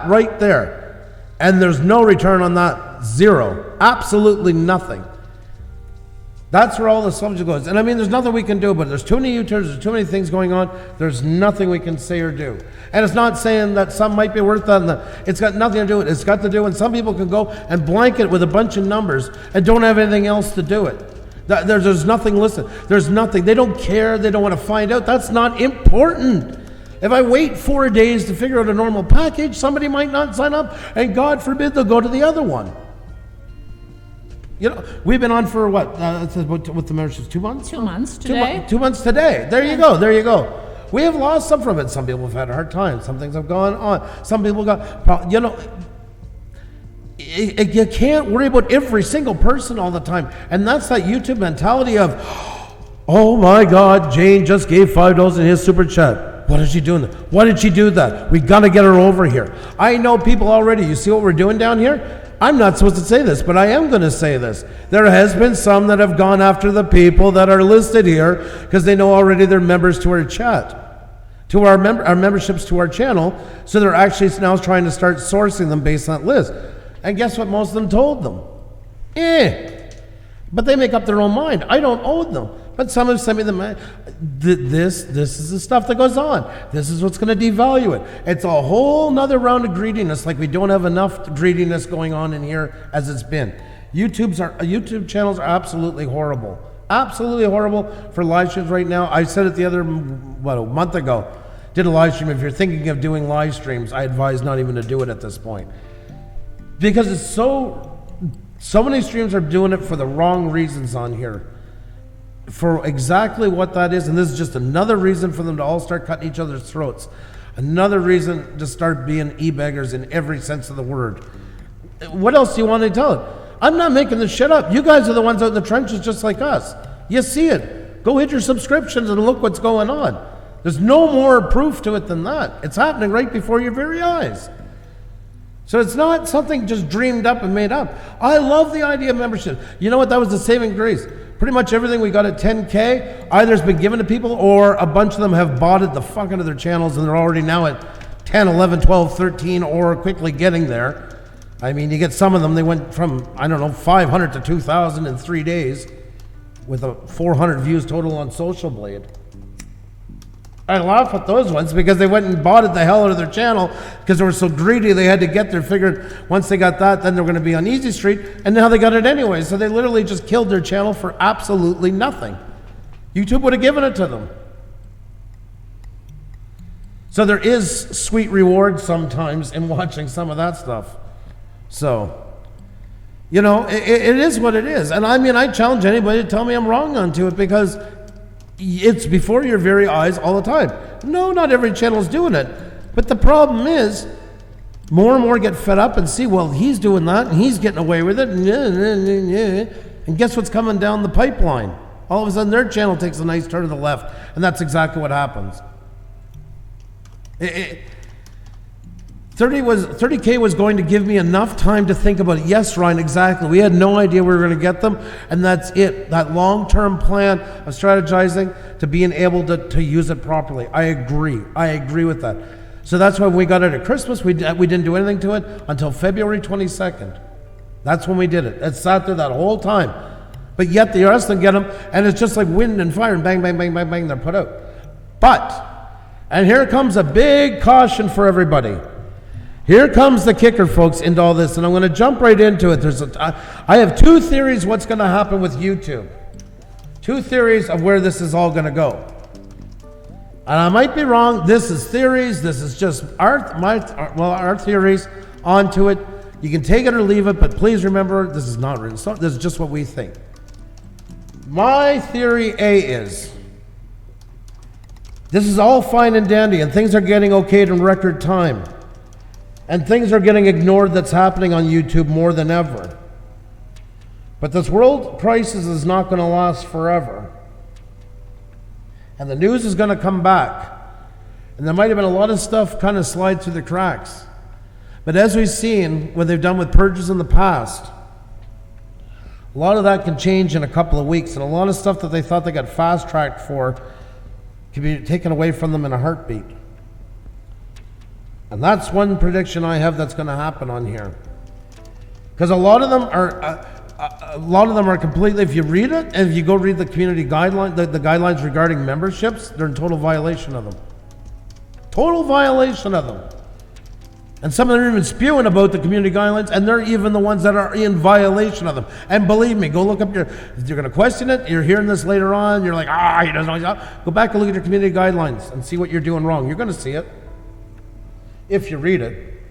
right there. And there's no return on that, zero, absolutely nothing. That's where all the subject goes. And I mean, there's nothing we can do, but there's too many YouTubers, there's too many things going on, there's nothing we can say or do. And it's not saying that some might be worth that, it's got nothing to do with it. It's got to do with some people can go and blanket with a bunch of numbers and don't have anything else to do it. There's nothing listed. There's nothing. They don't care. They don't want to find out. That's not important. If I wait 4 days to figure out a normal package, somebody might not sign up, and God forbid they'll go to the other one. You know, we've been on for what? With the memberships, 2 months? 2 months today. 2 months today. There you go. We have lost some from it. Some people have had a hard time. Some things have gone on. Some people got, you know, you can't worry about every single person all the time. And that's that YouTube mentality of, Oh my God, Jane just gave $5 in his super chat. What is she doing? Why did she do that? We gotta get her over here. I know people already. You see what we're doing down here? I'm not supposed to say this, but I am going to say this. There has been some that have gone after the people that are listed here because they know already they're members to our chat, to our memberships to our channel. So they're actually now trying to start sourcing them based on that list. And guess what most of them told them? But they make up their own mind. I don't owe them. But some have sent me this is the stuff that goes on. This is what's going to devalue it. It's a whole nother round of greediness, like we don't have enough greediness going on in here as it's been. YouTube channels are absolutely horrible. Absolutely horrible for live streams right now. I said it a month ago. Did a live stream. If you're thinking of doing live streams, I advise not even to do it at this point. Because it's so many streams are doing it for the wrong reasons on here. For exactly what that is, and this is just another reason for them to all start cutting each other's throats. Another reason to start being e-beggars in every sense of the word. What else do you want to tell it? I'm not making this shit up. You guys are the ones out in the trenches just like us. You see it. Go hit your subscriptions and look what's going on. There's no more proof to it than that. It's happening right before your very eyes. So it's not something just dreamed up and made up. I love the idea of membership. You know what? That was the saving grace. Pretty much everything we got at 10K either has been given to people or a bunch of them have bought it the fuck out of their channels and they're already now at 10, 11, 12, 13 or quickly getting there. I mean, you get some of them, they went from, 500 to 2,000 in 3 days with a 400 views total on Social Blade. I laugh at those ones because they went and bought it the hell out of their channel because they were so greedy they had to get there. Figured once they got that, then they were going to be on Easy Street, and now they got it anyway. So they literally just killed their channel for absolutely nothing. YouTube would have given it to them. So there is sweet reward sometimes in watching some of that stuff. So, it is what it is. And I challenge anybody to tell me I'm wrong onto it because it's before your very eyes all the time. No, not every channel is doing it. But the problem is, more and more get fed up and see, well, he's doing that and he's getting away with it. And guess what's coming down the pipeline? All of a sudden, their channel takes a nice turn to the left. And that's exactly what happens. 30K was going to give me enough time to think about it. Yes, Ryan, exactly. We had no idea we were going to get them, and that's it. That long-term plan of strategizing to being able to use it properly. I agree with that. So that's why when we got it at Christmas, we didn't do anything to it until February 22nd. That's when we did it. It sat there that whole time. But yet the rest of them get them, and it's just like wind and fire, and bang, bang, bang, bang, bang, they're put out. And here comes a big caution for everybody. Here comes the kicker, folks, into all this, and I'm going to jump right into it. I have two theories what's going to happen with YouTube. Two theories of where this is all going to go. And I might be wrong. This is theories. This is just our theories onto it. You can take it or leave it, but please remember, this is not written. So this is just what we think. My theory A is, this is all fine and dandy, and things are getting okayed in record time. And things are getting ignored that's happening on YouTube more than ever. But this world crisis is not going to last forever. And the news is going to come back. And there might have been a lot of stuff kind of slide through the cracks. But as we've seen, what they've done with purges in the past, a lot of that can change in a couple of weeks. And a lot of stuff that they thought they got fast-tracked for can be taken away from them in a heartbeat. And that's one prediction I have that's going to happen on here, because a lot of them are completely. If you read it, and if you go read the community guideline, the guidelines regarding memberships, they're in total violation of them. Total violation of them. And some of them are even spewing about the community guidelines, and they're even the ones that are in violation of them. And believe me, go look up if you're going to question it. You're hearing this later on. You're like, he doesn't know. Go back and look at your community guidelines and see what you're doing wrong. You're going to see it. If you read it.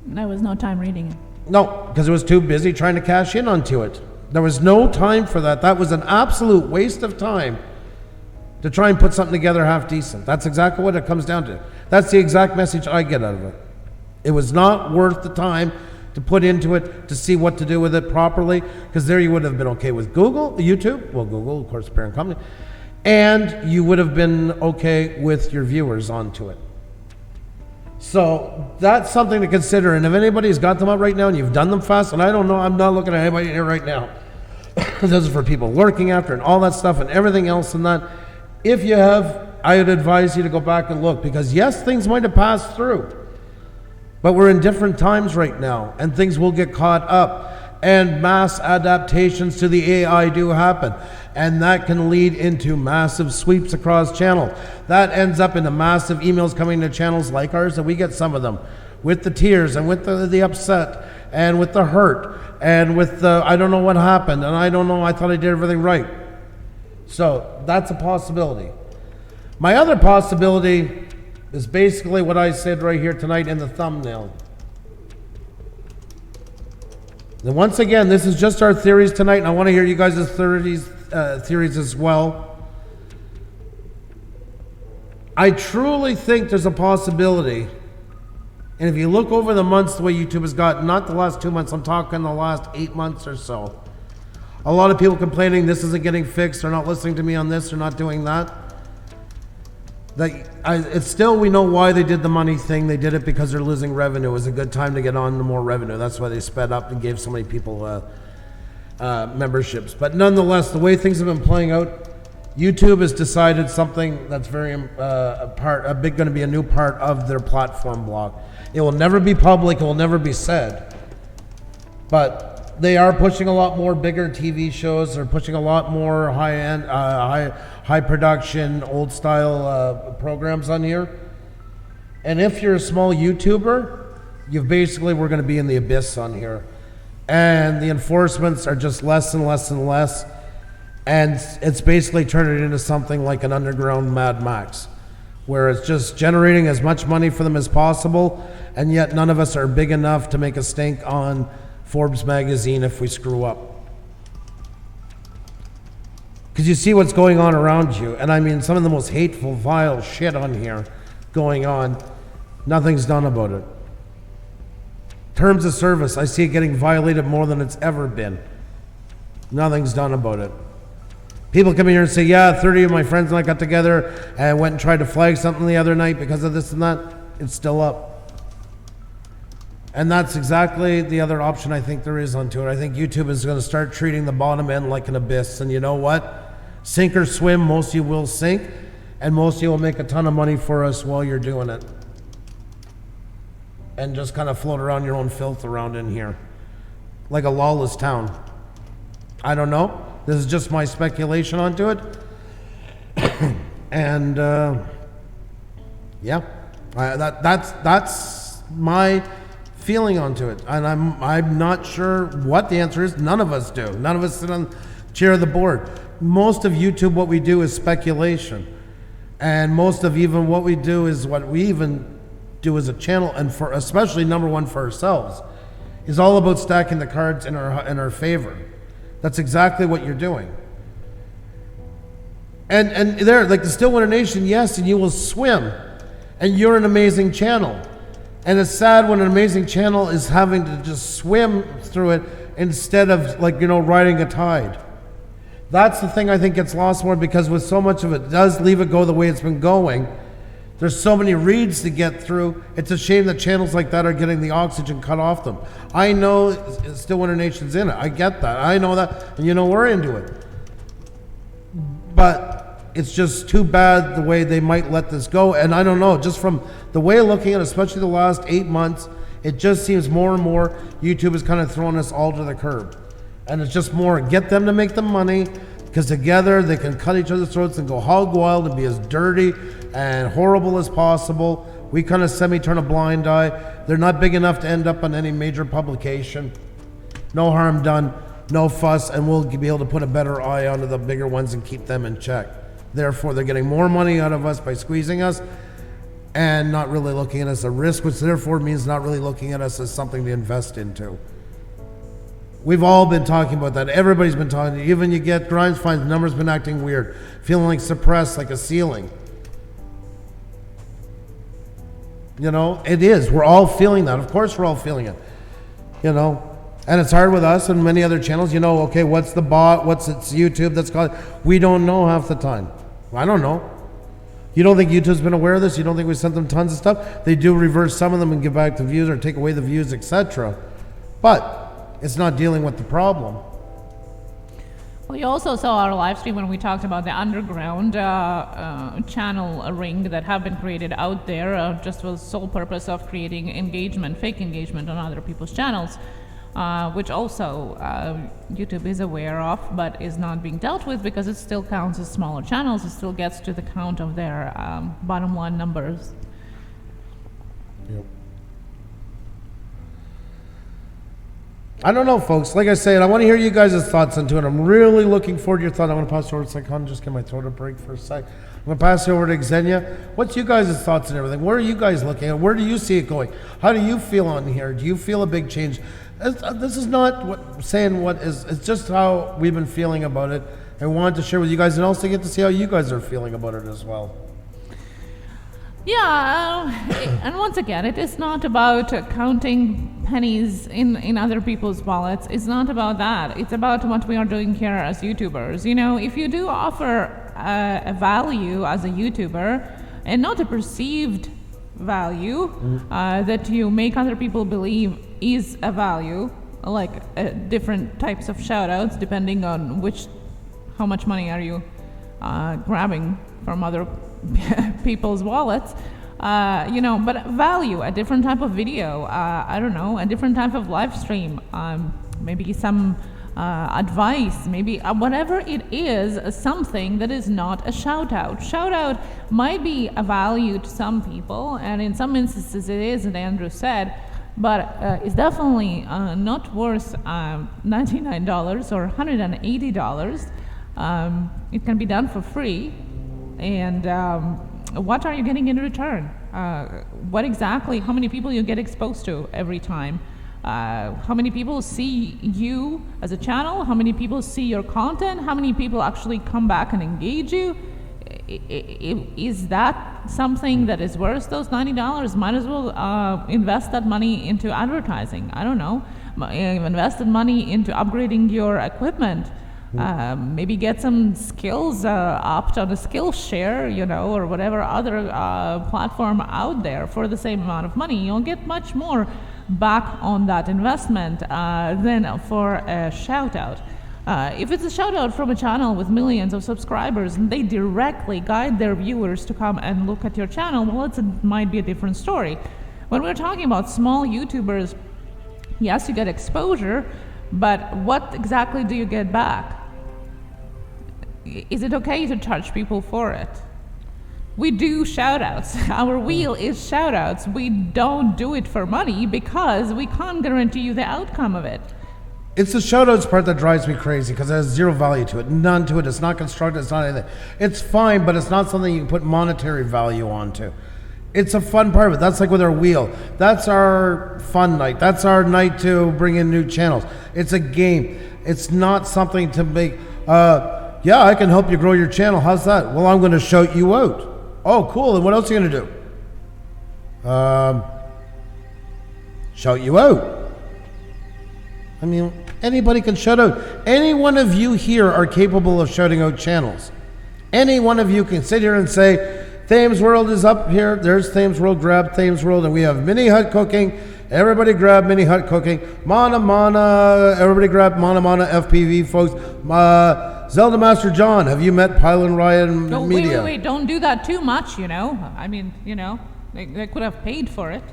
There was no time reading it. No, because it was too busy trying to cash in onto it. There was no time for that. That was an absolute waste of time to try and put something together half decent. That's exactly what it comes down to. That's the exact message I get out of it. It was not worth the time to put into it to see what to do with it properly, because there you would have been okay with YouTube, well, Google, of course, the parent company, and you would have been okay with your viewers onto it. So that's something to consider. And if anybody's got them up right now and you've done them fast, and I don't know, I'm not looking at anybody here right now. This is for people lurking after and all that stuff and everything else and that. If you have, I would advise you to go back and look, because yes, things might have passed through, but we're in different times right now and things will get caught up, and mass adaptations to the AI do happen, and that can lead into massive sweeps across channel. That ends up into massive emails coming to channels like ours, and we get some of them with the tears and with the upset and with the hurt and with the I don't know what happened and I don't know, I thought I did everything right. So that's a possibility. My other possibility is basically what I said right here tonight in the thumbnail. And once again, this is just our theories tonight, and I want to hear you guys' theories as well. I truly think there's a possibility, and if you look over the months the way YouTube has gotten, not the last 2 months, I'm talking the last 8 months or so, a lot of people complaining this isn't getting fixed, they're not listening to me on this, they're not doing that. It's still, we know why they did the money thing. They did it because they're losing revenue. It was a good time to get on to more revenue. That's why they sped up and gave so many people memberships. But nonetheless, the way things have been playing out, YouTube has decided something that's very going to be a new part of their platform block. It will never be public. It will never be said. But they are pushing a lot more bigger TV shows. They're pushing a lot more high-end, high production, old style programs on here. And if you're a small YouTuber, we're going to be in the abyss on here. And the enforcements are just less and less and less. And it's basically turning it into something like an underground Mad Max, where it's just generating as much money for them as possible. And yet none of us are big enough to make a stink on Forbes magazine if we screw up. Because you see what's going on around you, and I mean some of the most hateful, vile shit on here going on. Nothing's done about it. Terms of service, I see it getting violated more than it's ever been. Nothing's done about it. People come in here and say, yeah, 30 of my friends and I got together and went and tried to flag something the other night because of this and that. It's still up. And that's exactly the other option I think there is onto it. I think YouTube is going to start treating the bottom end like an abyss. And you know what? Sink or swim, most of you will sink. And most of you will make a ton of money for us while you're doing it. And just kind of float around your own filth around in here. Like a lawless town. I don't know. This is just my speculation onto it. And yeah, that's my feeling onto it, and I'm not sure what the answer is. None of us do. None of us sit on the chair of the board. Most of YouTube, what we do is speculation, and most of even what we do is what we even do as a channel, and for especially number one for ourselves, is all about stacking the cards in our favor. That's exactly what you're doing. And there, like the Stillwater Nation, yes, and you will swim, and you're an amazing channel. And it's sad when an amazing channel is having to just swim through it instead of, like, you know, riding a tide. That's the thing I think gets lost more, because with so much of it does leave it go the way it's been going. There's so many reeds to get through. It's a shame that channels like that are getting the oxygen cut off them. I know Stillwater Nation's in it. I get that. I know that. And you know, we're into it. But it's just too bad the way they might let this go. And I don't know, just from the way of looking at it, especially the last 8 months, it just seems more and more YouTube is kind of throwing us all to the curb. And it's just more, get them to make the money, because together they can cut each other's throats and go hog wild and be as dirty and horrible as possible. We kind of semi-turn a blind eye. They're not big enough to end up on any major publication. No harm done, no fuss, and we'll be able to put a better eye onto the bigger ones and keep them in check. Therefore, they're getting more money out of us by squeezing us and not really looking at us as a risk, which therefore means not really looking at us as something to invest into. We've all been talking about that. Everybody's been talking. Even you get Grimes finds numbers been acting weird, feeling like suppressed, like a ceiling. You know, it is. We're all feeling that. Of course we're all feeling it. you know. And it's hard with us and many other channels, you know, okay, what's the bot, what's it's YouTube that's called, we don't know half the time. I don't know. You don't think YouTube's been aware of this? You don't think we sent them tons of stuff? They do reverse some of them and give back the views or take away the views, etc. But it's not dealing with the problem. Well, you also saw our live stream when we talked about the underground channel ring that have been created out there just for the sole purpose of creating engagement, fake engagement on other people's channels, which also YouTube is aware of, but is not being dealt with because it still counts as smaller channels. It still gets to the count of their bottom line numbers. Yep. I don't know, folks. Like I said, I want to hear you guys' thoughts into it. I'm really looking forward to your thoughts. I'm going to pass it over to Psychon, just get my throat a break for a sec. I'm going to pass it over to Xenia. What's you guys' thoughts and everything? Where are you guys looking at? Where do you see it going? How do you feel on here? Do you feel a big change? This is not what is, it's just how we've been feeling about it. I wanted to share with you guys and also get to see how you guys are feeling about it as well. Yeah, and once again, it is not about counting pennies in other people's wallets. It's not about that. It's about what we are doing here as YouTubers. You know, if you do offer a value as a YouTuber, and not a perceived value that you make other people believe is a value, like different types of shoutouts depending on how much money are you grabbing from other people's wallets, you know, but value, a different type of video, I don't know, a different type of live stream, maybe some advice, maybe whatever it is, something that is not a shout out. Shout out might be a value to some people, and in some instances it is, as Andrew said, but it's definitely not worth $99 or $180. It can be done for free. And what are you getting in return? What exactly, how many people you get exposed to every time? How many people see you as a channel? How many people see your content? How many people actually come back and engage you? Is that something that is worth those $90? Might as well invest that money into advertising. I don't know. Invest that money into upgrading your equipment. Maybe get some skills upped on a Skillshare, you know, or whatever other platform out there for the same amount of money. You'll get much more back on that investment than for a shout out. If it's a shout out from a channel with millions of subscribers and they directly guide their viewers to come and look at your channel, well, it might be a different story. When we're talking about small YouTubers, yes, you get exposure, but what exactly do you get back? Is it okay to charge people for it? We do shoutouts. Our wheel is shoutouts. We don't do it for money because we can't guarantee you the outcome of it. It's the shoutouts part that drives me crazy because there's zero value to it. None to it. It's not constructed. It's not anything. It's fine, but it's not something you can put monetary value onto. It's a fun part of it. That's like with our wheel. That's our fun night. That's our night to bring in new channels. It's a game. It's not something to make, yeah, I can help you grow your channel. How's that? Well, I'm going to shout you out. Oh, cool. And what else are you going to do? Shout you out. I mean, anybody can shout out. Any one of you here are capable of shouting out channels. Any one of you can sit here and say, Thames World is up here. There's Thames World. Grab Thames World. And we have mini hut cooking. Everybody grab mini hut cooking. Mana. Everybody grab Mana FPV, folks. Zelda Master John, have you met Pylon Ryan Media? Wait. Don't do that too much, you know. I mean, you know, they could have paid for it.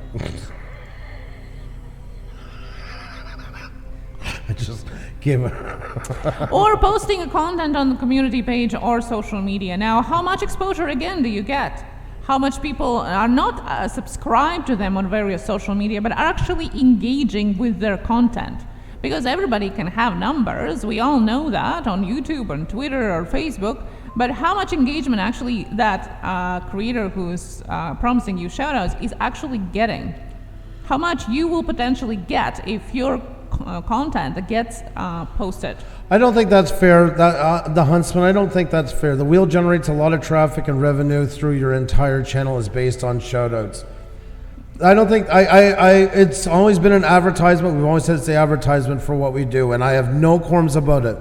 I just give Or posting a content on the community page or social media. Now, how much exposure, again, do you get? How much people are not subscribed to them on various social media, but are actually engaging with their content? Because everybody can have numbers, we all know that on YouTube, on Twitter, or Facebook, but how much engagement actually that creator who's promising you shoutouts is actually getting? How much you will potentially get if your content gets posted? I don't think that's fair. The Huntsman, I don't think that's fair. The wheel generates a lot of traffic and revenue through your entire channel is based on shoutouts. I don't think it's always been an advertisement. We've always said it's the advertisement for what we do, and I have no qualms about it.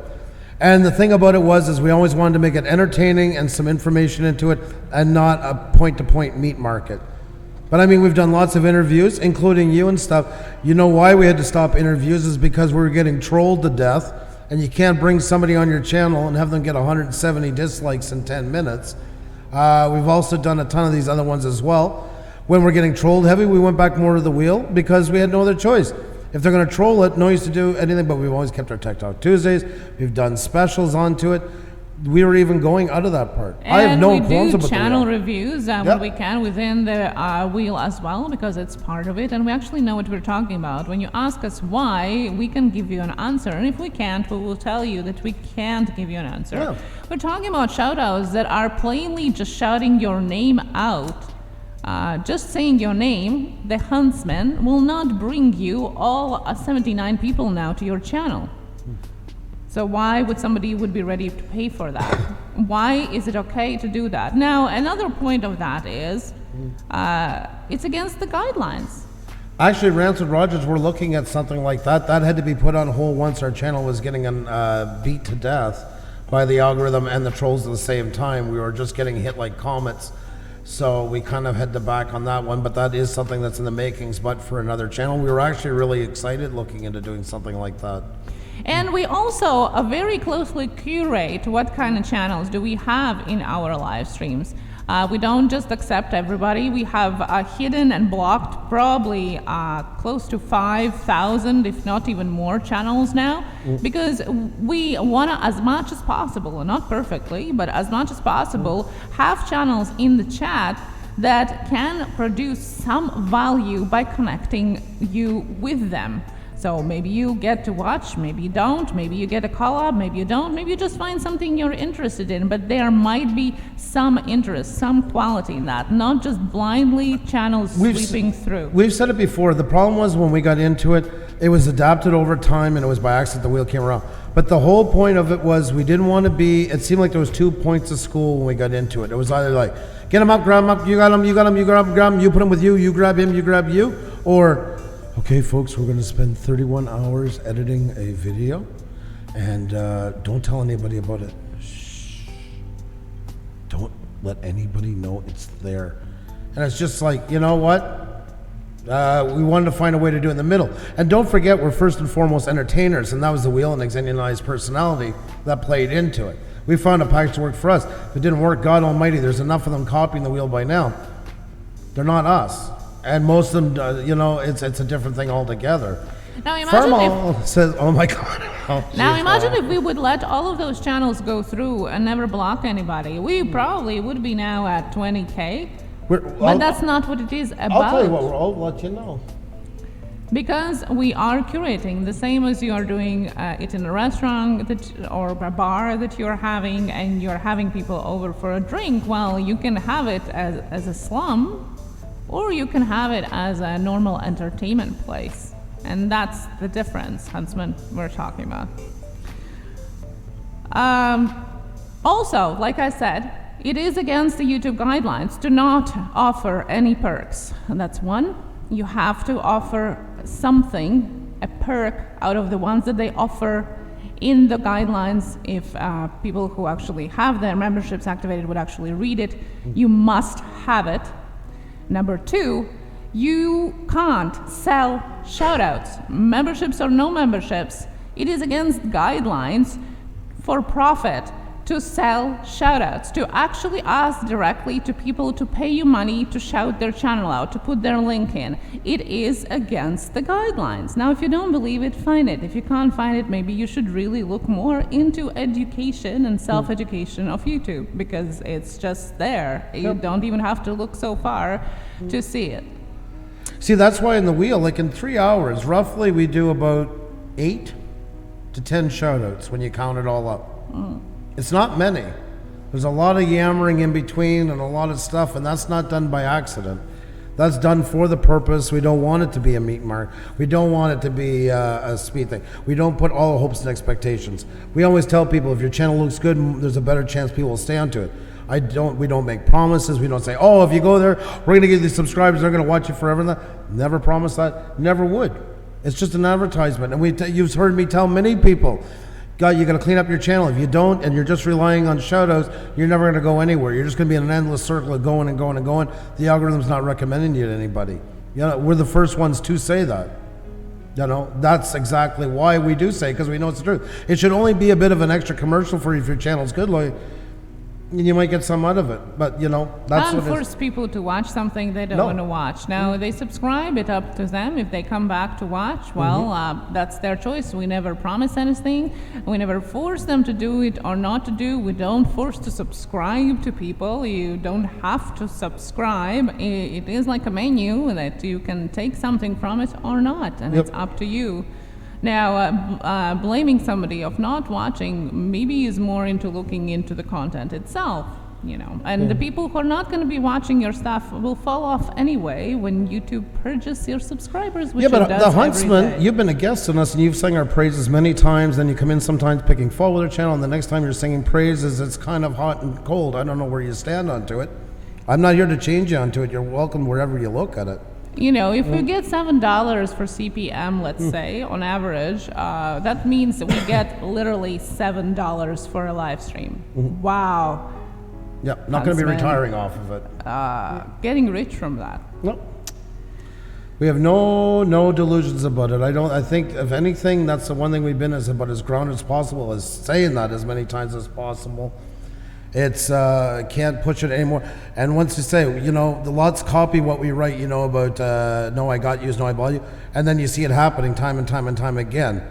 And the thing about it is we always wanted to make it entertaining and some information into it, and not a point-to-point meat market. But I mean, we've done lots of interviews, including you and stuff. You know why we had to stop interviews is because we were getting trolled to death, and you can't bring somebody on your channel and have them get 170 dislikes in 10 minutes. We've also done a ton of these other ones as well. When we're getting trolled heavy, we went back more to the wheel because we had no other choice. If they're going to troll it, no use to do anything, but we've always kept our Tech Talk Tuesdays. We've done specials onto it. We were even going out of that part. And I have no qualms we about do channel the wheel. reviews when we can within the wheel as well, because it's part of it, and we actually know what we're talking about. When you ask us why, we can give you an answer, and if we can't, we will tell you that we can't give you an answer. Yeah. We're talking about shout-outs that are plainly just shouting your name out. Just saying your name, the huntsman, will not bring you all 79 people now to your channel. So why would somebody would be ready to pay for that? Why is it okay to do that? Now, another point of that is it's against the guidelines. Actually, Rancid Rogers, we're looking at something like that. That had to be put on hold once our channel was getting beat to death by the algorithm and the trolls at the same time. We were just getting hit like comets. So we kind of had to back on that one, but that is something that's in the makings, but for another channel. We were actually really excited looking into doing something like that. And we also very closely curate what kind of channels do we have in our live streams. We don't just accept everybody. We have hidden and blocked probably close to 5,000, if not even more, channels now, because we want to, as much as possible, not perfectly, but as much as possible, have channels in the chat that can produce some value by connecting you with them. So maybe you get to watch, maybe you don't, maybe you get a call up, maybe you don't, maybe you just find something you're interested in, but there might be some interest, some quality in that, not just blindly channels sweeping through. We've said it before, the problem was when we got into it, it was adapted over time and it was by accident the wheel came around. But the whole point of it was we didn't want to be, it seemed like there was 2 points of school when we got into it. It was either like, get him up, grab him up, you got him, you got him, you grab him, you put him with you grab him, you grab you, or okay, folks, we're going to spend 31 hours editing a video, and don't tell anybody about it. Shh. Don't let anybody know it's there. And it's just like, you know what? We wanted to find a way to do it in the middle. And don't forget, we're first and foremost entertainers, and that was the wheel and Xenia and I's personality that played into it. We found a package to work for us. If it didn't work, God almighty, there's enough of them copying the wheel by now. They're not us. And most of them, you know, it's a different thing altogether. Now imagine if, says, "Oh my God!" Oh, now imagine if we would let all of those channels go through and never block anybody. We probably would be now at 20K. But that's not what it is about. I'll tell you what, I'll let you know. Because we are curating, the same as you are doing it in a restaurant or a bar that you're having, and you're having people over for a drink. Well, you can have it as a slum. Or you can have it as a normal entertainment place. And that's the difference, Huntsman, we're talking about. Also, like I said, it is against the YouTube guidelines to not offer any perks. And that's one. You have to offer something, a perk, out of the ones that they offer in the guidelines. If people who actually have their memberships activated would actually read it, you must have it. Number 2, you can't sell shoutouts, memberships or no memberships. It is against guidelines for profit to sell shoutouts, to actually ask directly to people to pay you money to shout their channel out, to put their link in. It is against the guidelines. Now, if you don't believe it, find it. If you can't find it, maybe you should really look more into education and self-education of YouTube, because it's just there. You don't even have to look so far to see it. See, that's why in the wheel, like in 3 hours, roughly we do about 8 to 10 shoutouts when you count it all up. It's not many. There's a lot of yammering in between and a lot of stuff, and that's not done by accident. That's done for the purpose. We don't want it to be a meat mark. We don't want it to be a speed thing. We don't put all hopes and expectations. We always tell people if your channel looks good, there's a better chance people will stay onto it. We don't make promises. We don't say, oh, if you go there, we're going to give you these subscribers, they're going to watch you forever. And that. Never promise that. Never would. It's just an advertisement. And you've heard me tell many people, God, you got to clean up your channel. If you don't, and you're just relying on shout-outs, you're never going to go anywhere. You're just going to be in an endless circle of going and going and going. The algorithm's not recommending you to anybody. We're the first ones to say that. That's exactly why we do say, because we know it's the truth. It should only be a bit of an extra commercial for you if your channel's good, like, and you might get some out of it. But that's don't force people to watch something they don't want to watch. Now they subscribe, it's up to them. If they come back to watch, well, that's their choice. We never promise anything. We never force them to do it or not to do. We don't force to subscribe to people. You don't have to subscribe. It is like a menu that you can take something from it or not, and it's up to you. Now, blaming somebody of not watching maybe is more into looking into the content itself, and the people who are not going to be watching your stuff will fall off anyway when YouTube purges your subscribers, which but it does the Huntsman, every day. You've been a guest on us, and you've sung our praises many times, then you come in sometimes picking fault with our channel, and the next time you're singing praises, it's kind of hot and cold. I don't know where you stand onto it. I'm not here to change you onto it. You're welcome wherever you look at it. If we get $7 for CPM, let's say, on average, that means that we get literally $7 for a live stream. Wow. Yeah, not going to be retiring off of it. Getting rich from that. No. We have no delusions about it. I think, if anything, that's the one thing we've been about as grounded as possible, is saying that as many times as possible. It's can't push it anymore. And once you say, the lots copy what we write, about no, I got you, no, I bought you, and then you see it happening time and time and time again.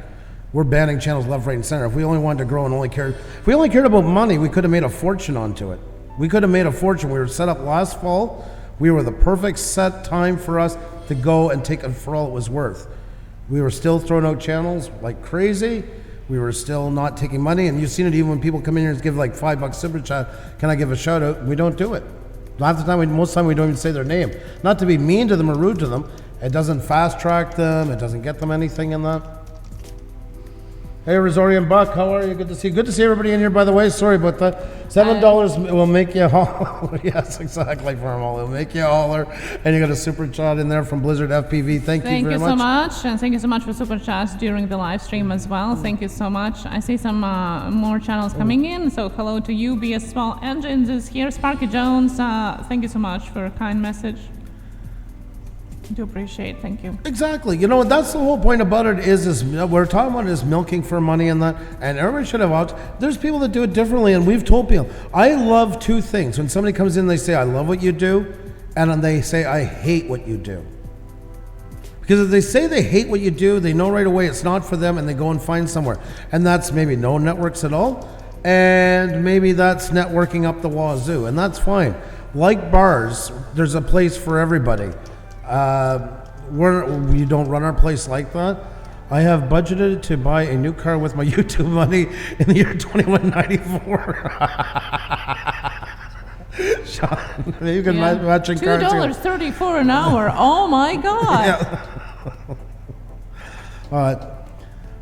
We're banning channels left, right, and center. If we only wanted to grow and if we only cared about money, we could have made a fortune onto it. We could have made a fortune. We were set up last fall. We were the perfect set time for us to go and take it for all it was worth. We were still throwing out channels like crazy. We were still not taking money, and you've seen it even when people come in here and give like $5 super chat. Can I give a shout out? We don't do it. Half the time, most of the time, we don't even say their name. Not to be mean to them or rude to them. It doesn't fast track them. It doesn't get them anything in that. Hey, Rosorian Buck, how are you? Good to see you. Good to see everybody in here, by the way. Sorry about that. $7 will make you a holler. Yes, exactly, Farmal. It'll make you a holler. And you got a super chat in there from Blizzard FPV. Thank you very much. Thank you so much. And thank you so much for super chats during the live stream as well. Thank you so much. I see some more channels coming in. So hello to you. BS Small Engines is here. Sparky Jones, thank you so much for a kind message. I do appreciate. Thank you. Exactly. That's the whole point about it is we're talking about is milking for money and that, and everybody should have out. There's people that do it differently, and we've told people. I love two things. When somebody comes in, they say, I love what you do, and then they say, I hate what you do. Because if they say they hate what you do, they know right away it's not for them, and they go and find somewhere. And that's maybe no networks at all, and maybe that's networking up the wazoo, and that's fine. Like bars, there's a place for everybody. We don't run our place like that. I have budgeted to buy a new car with my YouTube money in the year 2194. Sean, you can matching cars. $2.34 an hour. Oh my God. Yeah.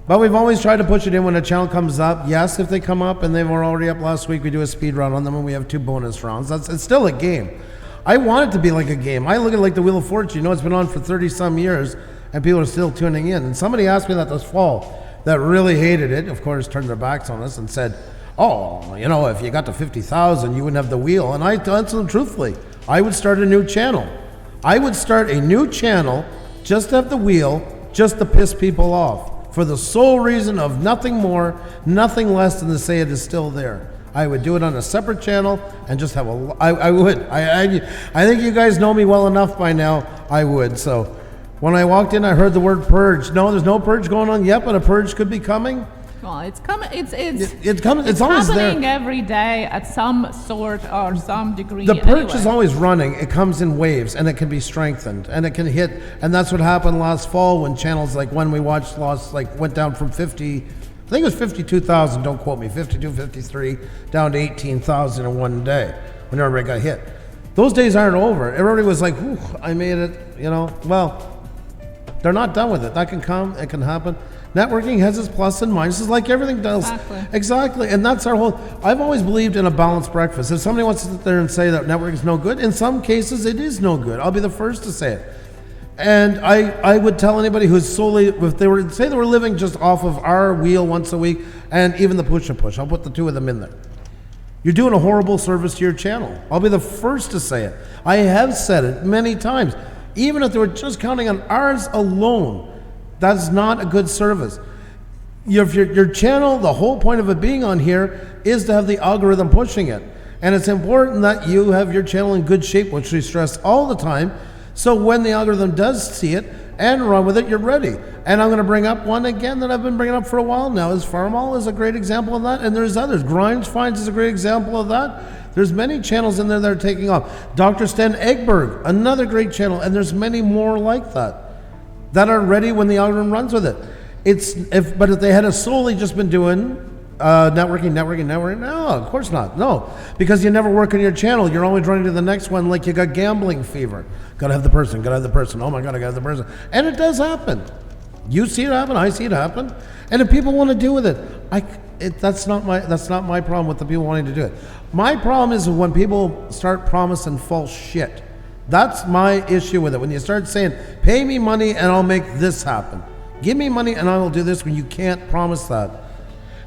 But we've always tried to push it in when a channel comes up. Yes, if they come up and they were already up last week, we do a speed run on them and we have 2 bonus rounds. It's still a game. I want it to be like a game. I look at it like the Wheel of Fortune. It's been on for 30-some years, and people are still tuning in. And somebody asked me that this fall that really hated it, of course, turned their backs on us and said, oh, if you got to 50,000, you wouldn't have the wheel. And I answered them truthfully. I would start a new channel. I would start a new channel just to have the wheel, just to piss people off, for the sole reason of nothing more, nothing less than to say it is still there. I would do it on a separate channel and just have I would. I think you guys know me well enough by now. I would. So when I walked in, I heard the word purge. No, there's no purge going on yet, but a purge could be coming. Well, it's coming. It's coming. It's always happening there. Every day at some sort or some degree. The purge is always running. It comes in waves, and it can be strengthened, and it can hit. And that's what happened last fall when channels like when we watched went down from 50. I think it was 52,000, don't quote me, 52, 53, down to 18,000 in one day when everybody got hit. Those days aren't over. Everybody was like, I made it, Well, they're not done with it. That can come, it can happen. Networking has its plus and minuses like everything does. Exactly. And that's our whole, I've always believed in a balanced breakfast. If somebody wants to sit there and say that networking is no good, in some cases it is no good. I'll be the first to say it. And I would tell anybody who's solely, if they were, say they were living just off of our wheel once a week, and even the push, I'll put the two of them in there. You're doing a horrible service to your channel. I'll be the first to say it. I have said it many times. Even if they were just counting on ours alone, that's not a good service. Your channel, the whole point of it being on here is to have the algorithm pushing it. And it's important that you have your channel in good shape, which we stress all the time. So when the algorithm does see it and run with it, you're ready. And I'm going to bring up one again that I've been bringing up for a while now. Is Farmall is a great example of that. And there's others. Grimes Finds is a great example of that. There's many channels in there that are taking off. Dr. Stan Egberg, another great channel. And there's many more like that are ready when the algorithm runs with it. But if they had solely just been doing networking, no, of course not. No, because you never work on your channel. You're always running to the next one like you got gambling fever. Gotta have the person. Oh my God, I gotta have the person. And it does happen. You see it happen. I see it happen. And if people want to do with it, that's not my problem with the people wanting to do it. My problem is when people start promising false shit. That's my issue with it. When you start saying, pay me money and I'll make this happen. Give me money and I will do this, when you can't promise that.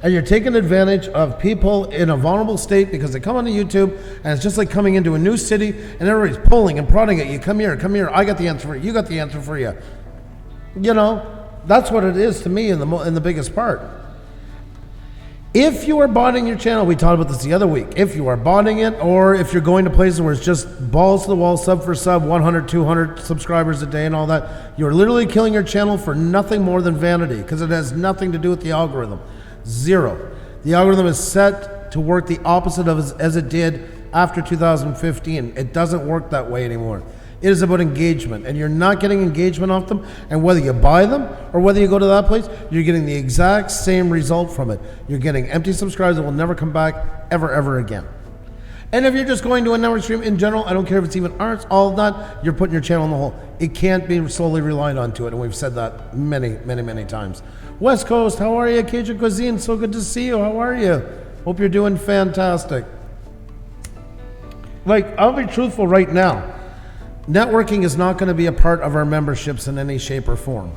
And you're taking advantage of people in a vulnerable state because they come onto YouTube and it's just like coming into a new city and everybody's pulling and prodding at you. Come here, I got the answer for you. You got the answer for you. You know, that's what it is to me in the biggest part. If you are botting your channel, we talked about this the other week, if you are botting it, or if you're going to places where it's just balls to the wall, sub for sub, 100, 200 subscribers a day and all that, you're literally killing your channel for nothing more than vanity, because it has nothing to do with the algorithm. Zero. The algorithm is set to work the opposite of as it did after 2015. It doesn't work that way anymore. It is about engagement, and you're not getting engagement off them, and whether you buy them or whether you go to that place, you're getting the exact same result from it. You're getting empty subscribers that will never come back ever again. And if you're just going to a network stream in general, I don't care if it's even arts, all of that, you're putting your channel in the hole. It can't be solely relied on to it, and we've said that many times. West Coast, how are you? Cajun Cuisine, so good to see you. How are you? Hope you're doing fantastic. Like, I'll be truthful right now. Networking is not going to be a part of our memberships in any shape or form.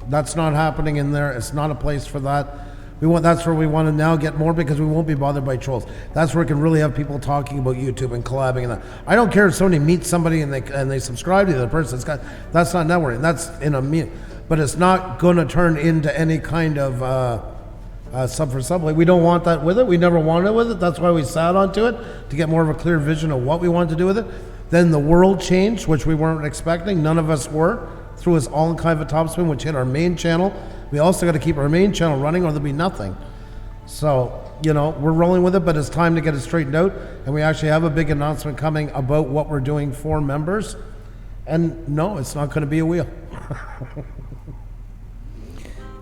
That's not happening in there. It's not a place for that. That's where we want to now get more, because we won't be bothered by trolls. That's where we can really have people talking about YouTube and collabing and that. I don't care if somebody meets somebody and they subscribe to the other person. That's not networking. That's in a meeting. But it's not going to turn into any kind of sub for sub. Like, we don't want that with it. We never wanted it with it. That's why we sat onto it, to get more of a clear vision of what we wanted to do with it. Then the world changed, which we weren't expecting. None of us were. Threw us all in kind of a topspin, which hit our main channel. We also got to keep our main channel running, or there'll be nothing. So, you know, we're rolling with it, but it's time to get it straightened out. And we actually have a big announcement coming about what we're doing for members. And no, it's not going to be a wheel.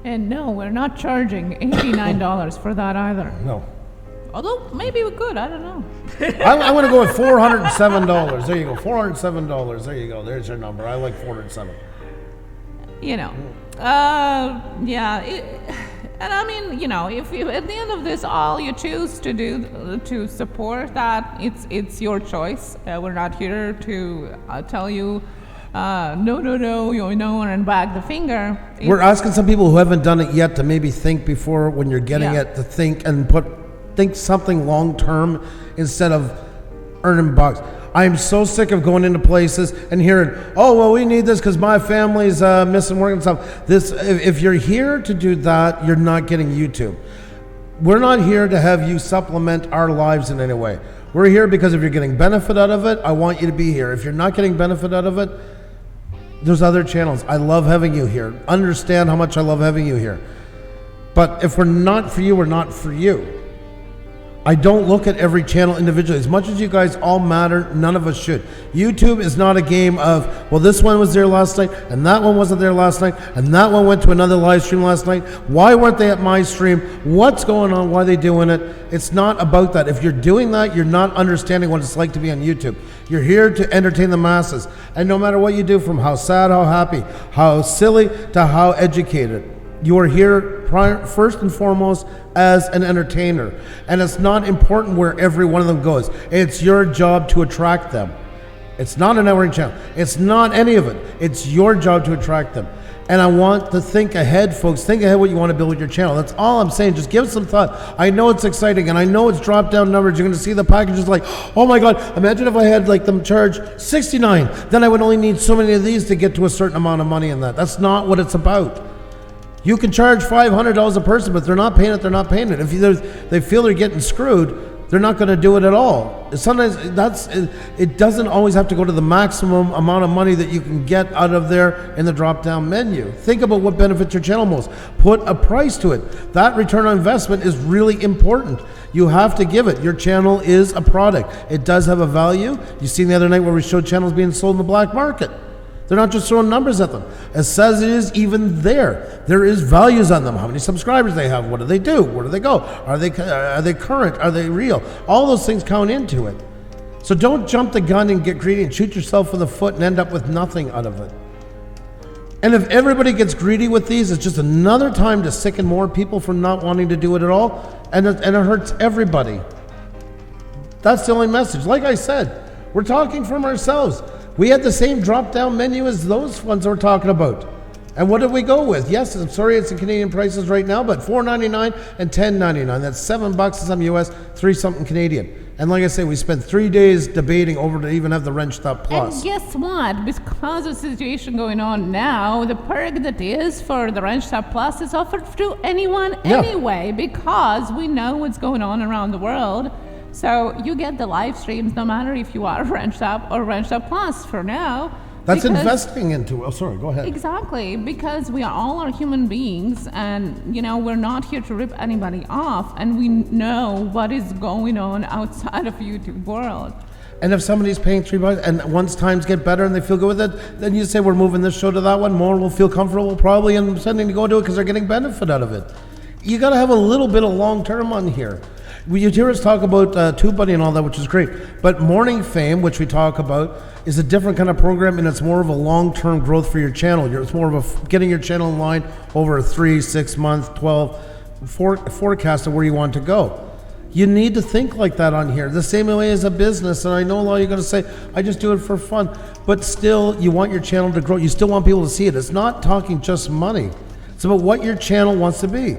And no, we're not charging $89 for that either. No. Although, maybe we could, I don't know. I'm going to go with $407. There you go, $407. There you go, there's your number. I like $407. You know, yeah. And I mean, you know, if you, at the end of this, all you choose to do to support that, it's your choice. We're not here to tell you, no, you know, and wag the finger. We're asking some people who haven't done it yet to maybe think before, when you're getting it, to think and think something long term instead of earning bucks. I'm so sick of going into places and hearing, oh, well, we need this because my family's missing work and stuff. If you're here to do that, you're not getting YouTube. We're not here to have you supplement our lives in any way. We're here because if you're getting benefit out of it, I want you to be here. If you're not getting benefit out of it, there's other channels. I love having you here. Understand how much I love having you here. But if we're not for you, we're not for you. I don't look at every channel individually. As much as you guys all matter, none of us should. YouTube is not a game of, well, this one was there last night, and that one wasn't there last night, and that one went to another live stream last night. Why weren't they at my stream? What's going on? Why are they doing it? It's not about that. If you're doing that, you're not understanding what it's like to be on YouTube. You're here to entertain the masses. And no matter what you do, from how sad, how happy, how silly, to how educated, You are here first and foremost as an entertainer. And it's not important where every one of them goes. It's your job to attract them. It's not an networking channel. It's not any of it. It's your job to attract them. And I want to think ahead, folks. Think ahead what you want to build with your channel. That's all I'm saying. Just give it some thought. I know it's exciting, and I know it's drop down numbers. You're going to see the packages like, oh my God, imagine if I had like them charge $69. Then I would only need so many of these to get to a certain amount of money in that. That's not what it's about. You can charge $500 a person, but they're not paying it, they're not paying it. If they feel they're getting screwed, they're not going to do it at all. Sometimes it doesn't always have to go to the maximum amount of money that you can get out of there in the drop-down menu. Think about what benefits your channel most. Put a price to it. That return on investment is really important. You have to give it. Your channel is a product. It does have a value. You seen the other night where we showed channels being sold in the black market. They're not just throwing numbers at them. It says it is even there. There is values on them. How many subscribers they have? What do they do? Where do they go? Are they current? Are they real? All those things count into it. So don't jump the gun and get greedy and shoot yourself in the foot and end up with nothing out of it. And if everybody gets greedy with these, it's just another time to sicken more people from not wanting to do it at all, and it hurts everybody. That's the only message. Like I said, we're talking from ourselves. We had the same drop-down menu as those ones we're talking about. And what did we go with? Yes, I'm sorry it's in Canadian prices right now, but $4.99 and $10.99. That's $7 and some US, 3 something Canadian. And like I say, we spent 3 days debating over to even have the Wrenched Up Plus. And guess what? Because of the situation going on now, the perk that is for the Wrenched Up Plus is offered to anyone anyway, because we know what's going on around the world. So you get the live streams no matter if you are Wrenched Up or Wrenched Up Plus for now. That's investing into it. Oh, sorry, go ahead. Exactly, because we all are human beings, and we're not here to rip anybody off, and we know what is going on outside of YouTube world. And if somebody's paying $3 and once times get better and they feel good with it, then you say we're moving this show to that one. More will feel comfortable probably and sending to go do it because they're getting benefit out of it. You got to have a little bit of long term on here. You hear us talk about TubeBuddy and all that, which is great. But Morning Fame, which we talk about, is a different kind of program, and it's more of a long-term growth for your channel. It's more of a getting your channel in line over a 3, 6 month, 12 forecast of where you want to go. You need to think like that on here, the same way as a business. And I know a lot of you are going to say, I just do it for fun. But still, you want your channel to grow. You still want people to see it. It's not talking just money. It's about what your channel wants to be.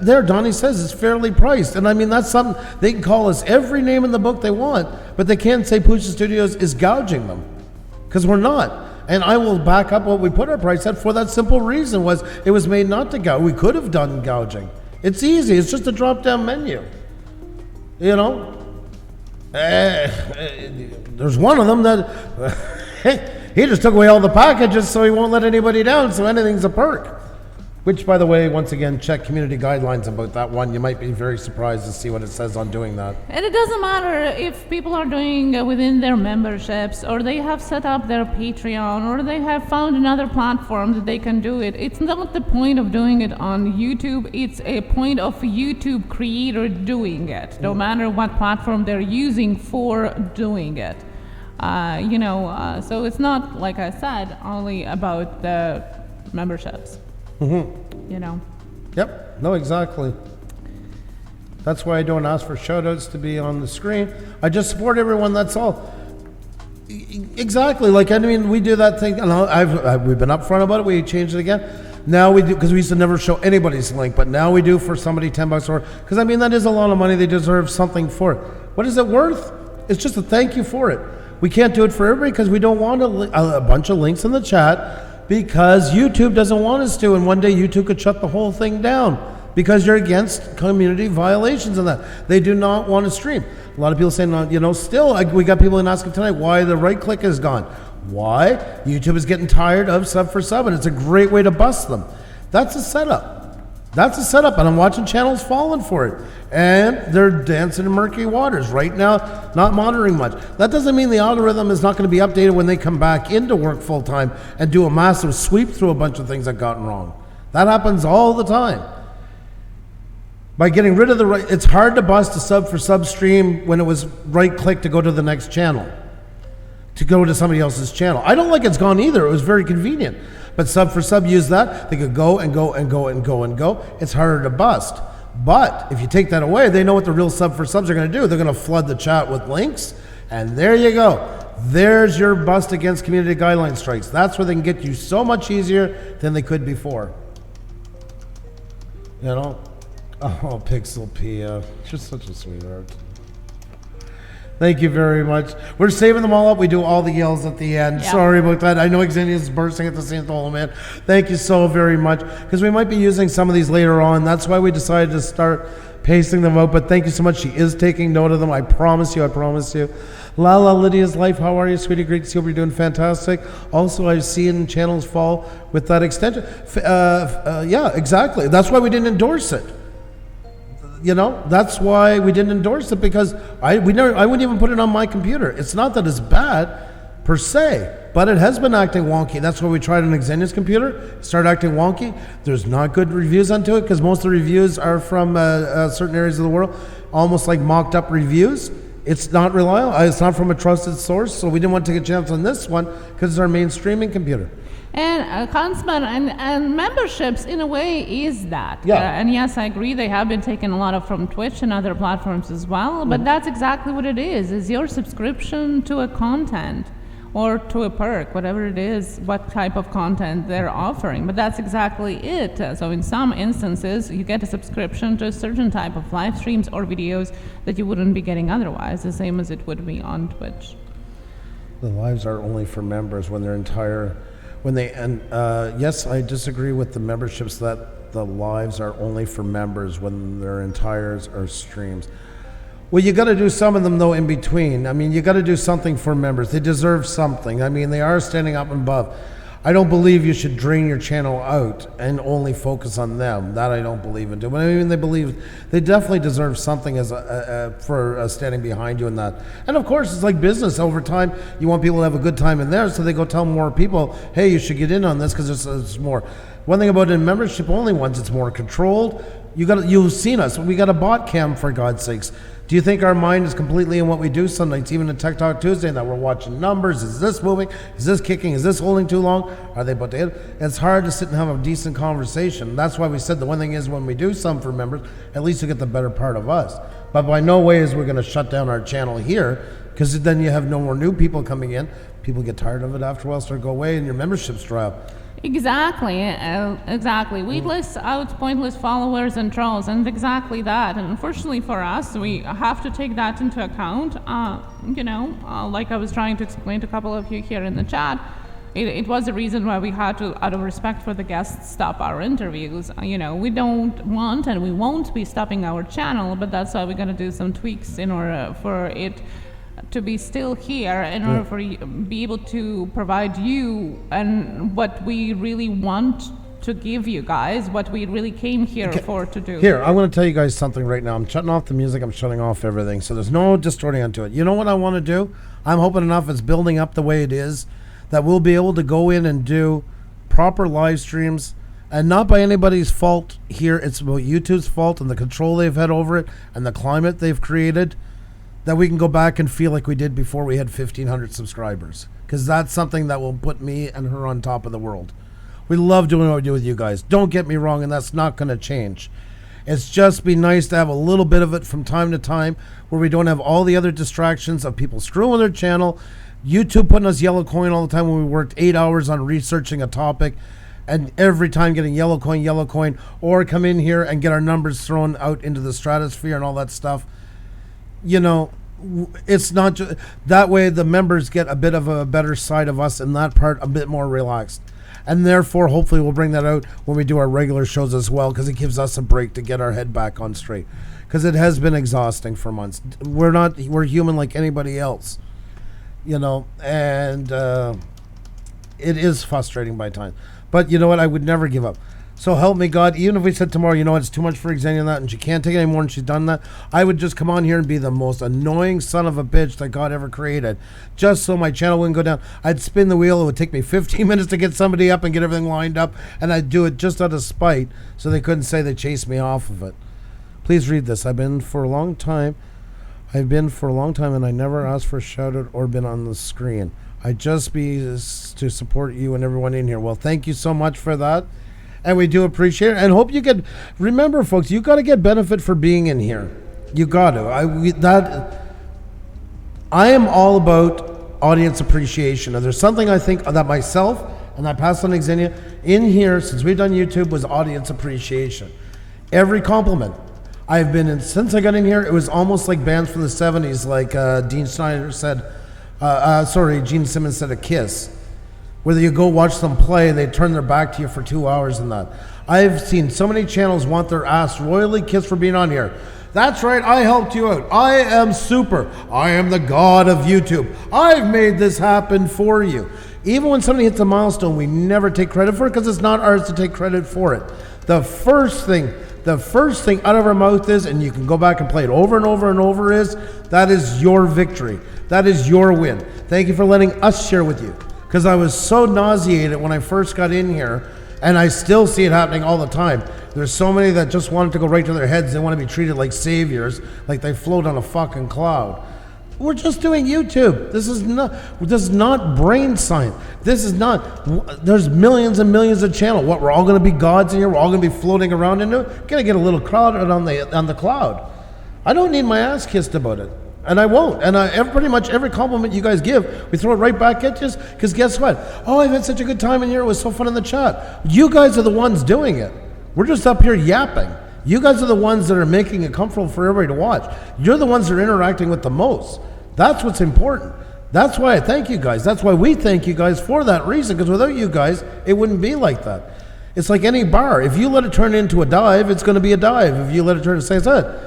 There, Donnie says it's fairly priced. And I mean, that's something, they can call us every name in the book they want, but they can't say Pusa Studios is gouging them, because we're not. And I will back up what we put our price at for that simple reason, was it was made not to gouge. We could have done gouging. It's easy. It's just a drop-down menu. There's one of them that he just took away all the packages so he won't let anybody down, so anything's a perk. Which, by the way, once again, check community guidelines about that one. You might be very surprised to see what it says on doing that. And it doesn't matter if people are doing within their memberships, or they have set up their Patreon, or they have found another platform that they can do it. It's not the point of doing it on YouTube. It's a point of YouTube creator doing it, no matter what platform they're using for doing it. So it's not, like I said, only about the memberships. Yep, no, exactly. That's why I don't ask for shout outs to be on the screen. I just support everyone, that's all. Exactly, we do that thing, and we've been upfront about it, we changed it again. Now we do, because we used to never show anybody's link, but now we do for somebody $10 or, because that is a lot of money, they deserve something for it. What is it worth? It's just a thank you for it. We can't do it for everybody because we don't want a bunch of links in the chat, because YouTube doesn't want us to, and one day YouTube could shut the whole thing down because you're against community violations and that. They do not want to stream. A lot of people saying, we got people in asking tonight why the right click is gone. Why? YouTube is getting tired of sub for sub, and it's a great way to bust them. That's a setup. And I'm watching channels falling for it. And they're dancing in murky waters right now, not monitoring much. That doesn't mean the algorithm is not going to be updated when they come back into work full time and do a massive sweep through a bunch of things that gotten wrong. That happens all the time. By getting rid of it's hard to bust a sub for sub stream when it was right click to go to the next channel. to go to somebody else's channel. I don't like it's gone either. It was very convenient. But sub for sub, use that. They could go and go and go and go and go. It's harder to bust. But if you take that away, they know what the real sub for subs are going to do. They're going to flood the chat with links. And there you go. There's your bust against community guideline strikes. That's where they can get you so much easier than they could before. You know? Oh, Pixel Pia. You're such a sweetheart. Thank you very much. We're saving them all up. We do all the yells at the end. Yeah. Sorry about that. I know Xenius is bursting at the seams. Oh, man. Thank you so very much. Because we might be using some of these later on. That's why we decided to start pasting them out. But thank you so much. She is taking note of them. I promise you. I promise you. Lala, Lydia's Life. How are you, sweetie? Great to see you. You're doing fantastic. Also, I've seen channels fall with that extension. Yeah, exactly. That's why we didn't endorse it. You know, that's why we didn't endorse it, because I wouldn't even put it on my computer. It's not that it's bad per se, but it has been acting wonky. That's why we tried it on Xenia's computer. Start acting wonky. There's not good reviews onto it, because most of the reviews are from certain areas of the world, almost like mocked up reviews. It's not reliable. It's not from a trusted source, so we didn't want to take a chance on this one because it's our main streaming computer. And Huntsman and memberships, in a way, is that. Yeah. And yes, I agree, they have been taken a lot of from Twitch and other platforms as well, but that's exactly what it is your subscription to a content or to a perk, whatever it is, what type of content they're offering. But that's exactly it. So in some instances, you get a subscription to a certain type of live streams or videos that you wouldn't be getting otherwise, the same as it would be on Twitch. The lives are only for members when they're entire... yes, I disagree with the memberships that the lives are only for members when their entires are streams. Well, you got to do some of them though in between. I mean, you got to do something for members. They deserve something. I mean, they are standing up and above. I don't believe you should drain your channel out and only focus on them. That I don't believe in. But I mean, they definitely deserve something as for standing behind you in that. And of course, it's like business. Over time, you want people to have a good time in there, so they go tell more people, hey, you should get in on this because it's more. One thing about in membership only ones, it's more controlled. You've seen us. We got a bot cam, for God's sakes. Do you think our mind is completely in what we do some nights, even in Tech Talk Tuesday, that we're watching numbers? Is this moving? Is this kicking? Is this holding too long? Are they about to hit? It's hard to sit and have a decent conversation. That's why we said the one thing is when we do some for members, at least you get the better part of us. But by no way is we're going to shut down our channel here, because then you have no more new people coming in. People get tired of it after a while, start to go away, and your memberships dry up. Exactly. We'd list out pointless followers and trolls, and exactly that. And unfortunately for us, we have to take that into account. Like I was trying to explain to a couple of you here in the chat, it was the reason why we had to, out of respect for the guests, stop our interviews. We don't want and we won't be stopping our channel, but that's why we're going to do some tweaks in order for it to be still here, in order for you be able to provide you and what we really want to give you guys, what we really came here for to do. Here, I want to tell you guys something right now. I'm shutting off the music, I'm shutting off everything, so there's no distorting onto it. You know what I want to do? I'm hoping enough it's building up the way it is that we'll be able to go in and do proper live streams, and not by anybody's fault here. It's about YouTube's fault and the control they've had over it and the climate they've created, that we can go back and feel like we did before we had 1,500 subscribers. Because that's something that will put me and her on top of the world. We love doing what we do with you guys. Don't get me wrong, and that's not going to change. It's just be nice to have a little bit of it from time to time where we don't have all the other distractions of people screwing their channel, YouTube putting us yellow coin all the time when we worked 8 hours on researching a topic, and every time getting yellow coin, or come in here and get our numbers thrown out into the stratosphere and all that stuff. It's not just that way. The members get a bit of a better side of us, and that part a bit more relaxed, and therefore hopefully we'll bring that out when we do our regular shows as well, because it gives us a break to get our head back on straight, because it has been exhausting for months. We're human like anybody else, and it is frustrating by times, but you know what, I would never give up. So help me God, even if we said tomorrow, it's too much for Xenia and that, and she can't take it anymore, and she's done that, I would just come on here and be the most annoying son of a bitch that God ever created, just so my channel wouldn't go down. I'd spin the wheel. It would take me 15 minutes to get somebody up and get everything lined up, and I'd do it just out of spite, so they couldn't say they chased me off of it. Please read this. I've been for a long time. I've been for a long time and I never asked for a shout out or been on the screen. I just be to support you and everyone in here. Well, thank you so much for that. And we do appreciate it and hope you can remember, folks, you got to get benefit for being in here. You got to. I am all about audience appreciation. And there's something I think that myself, and I passed on to Xenia, in here since we've done YouTube was audience appreciation. Every compliment. I've been in, since I got in here, it was almost like bands from the 70s, like Gene Simmons said, a Kiss. Whether you go watch them play, they turn their back to you for 2 hours and that. I've seen so many channels want their ass royally kissed for being on here. That's right, I helped you out. I am super. I am the god of YouTube. I've made this happen for you. Even when somebody hits a milestone, we never take credit for it because it's not ours to take credit for it. The first thing out of our mouth is, and you can go back and play it over and over and over, is that is your victory. That is your win. Thank you for letting us share with you. Because I was so nauseated when I first got in here, and I still see it happening all the time. There's so many that just wanted to go right to their heads. They want to be treated like saviors, like they float on a fucking cloud. We're just doing YouTube. This is not brain science. This is not, there's millions and millions of channels. What, we're all going to be gods in here? We're all going to be floating around in it? Going to get a little crowd on the cloud. I don't need my ass kissed about it. And I won't. And pretty much every compliment you guys give, we throw it right back at you. Because guess what? Oh, I've had such a good time in here. It was so fun in the chat. You guys are the ones doing it. We're just up here yapping. You guys are the ones that are making it comfortable for everybody to watch. You're the ones that are interacting with the most. That's what's important. That's why I thank you guys. That's why we thank you guys for that reason. Because without you guys, it wouldn't be like that. It's like any bar. If you let it turn into a dive, it's going to be a dive. If you let it turn into say,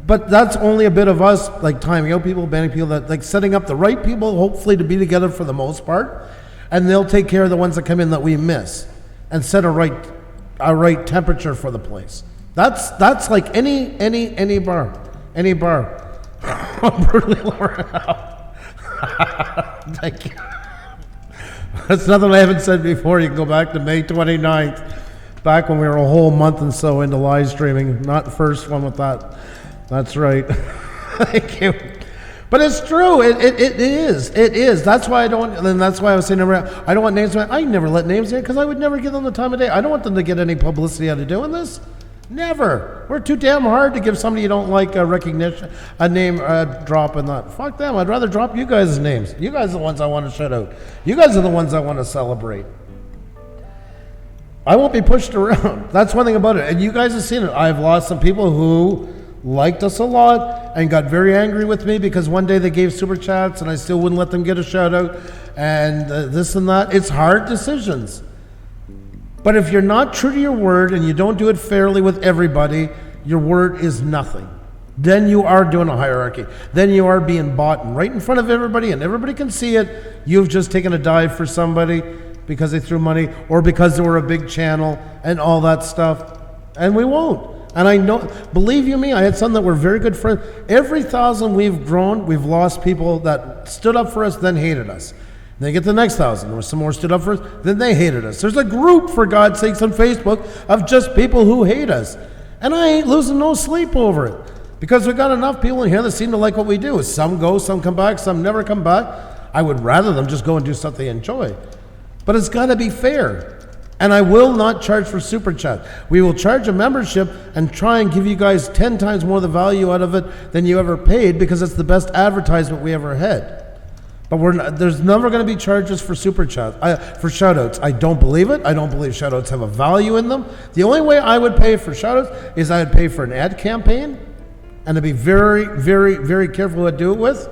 but that's only a bit of us, like timing out people, banning people, that like setting up the right people, hopefully to be together for the most part, and they'll take care of the ones that come in that we miss, and set a right temperature for the place. That's like any bar, I'm brutally lower now. Thank you. That's nothing I haven't said before. You can go back to May 29th, back when we were a whole month and so into live streaming. Not the first one with that. That's right. Thank you. But it's true. It is. That's why I don't. And that's why I was saying I don't want names. I never let names in because I would never give them the time of day. I don't want them to get any publicity out of doing this. Never. We're too damn hard to give somebody you don't like a recognition, a name drop, and that. Fuck them. I'd rather drop you guys' names. You guys are the ones I want to shout out. You guys are the ones I want to celebrate. I won't be pushed around. That's one thing about it. And you guys have seen it. I've lost some people who liked us a lot and got very angry with me because one day they gave super chats and I still wouldn't let them get a shout out and this and that. It's hard decisions. But if you're not true to your word and you don't do it fairly with everybody, your word is nothing. Then you are doing a hierarchy. Then you are being bought right in front of everybody and everybody can see it. You've just taken a dive for somebody because they threw money or because they were a big channel and all that stuff. And we won't. And I know, believe you me, I had some that were very good friends. Every 1,000 we've grown, we've lost people that stood up for us, then hated us. Then you get the next 1,000. There was some more stood up for us, then they hated us. There's a group, for God's sakes, on Facebook of just people who hate us. And I ain't losing no sleep over it. Because we've got enough people in here that seem to like what we do. Some go, some come back, some never come back. I would rather them just go and do something they enjoy. But it's got to be fair. And I will not charge for Super Chat. We will charge a membership and try and give you guys 10 times more of the value out of it than you ever paid because it's the best advertisement we ever had. But there's never going to be charges for Super Chat, for shoutouts. I don't believe it. I don't believe shoutouts have a value in them. The only way I would pay for shoutouts is I would pay for an ad campaign and to be very, very, very careful who I do it with.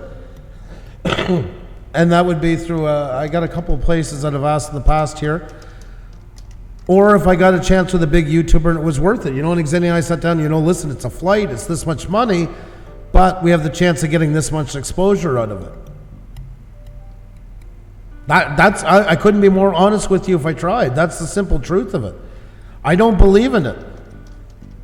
And that would be through, I got a couple of places that have asked in the past here. Or if I got a chance with a big YouTuber and it was worth it. You know, and Xenia and I sat down, listen, it's a flight, it's this much money, but we have the chance of getting this much exposure out of it. I couldn't be more honest with you if I tried. That's the simple truth of it. I don't believe in it.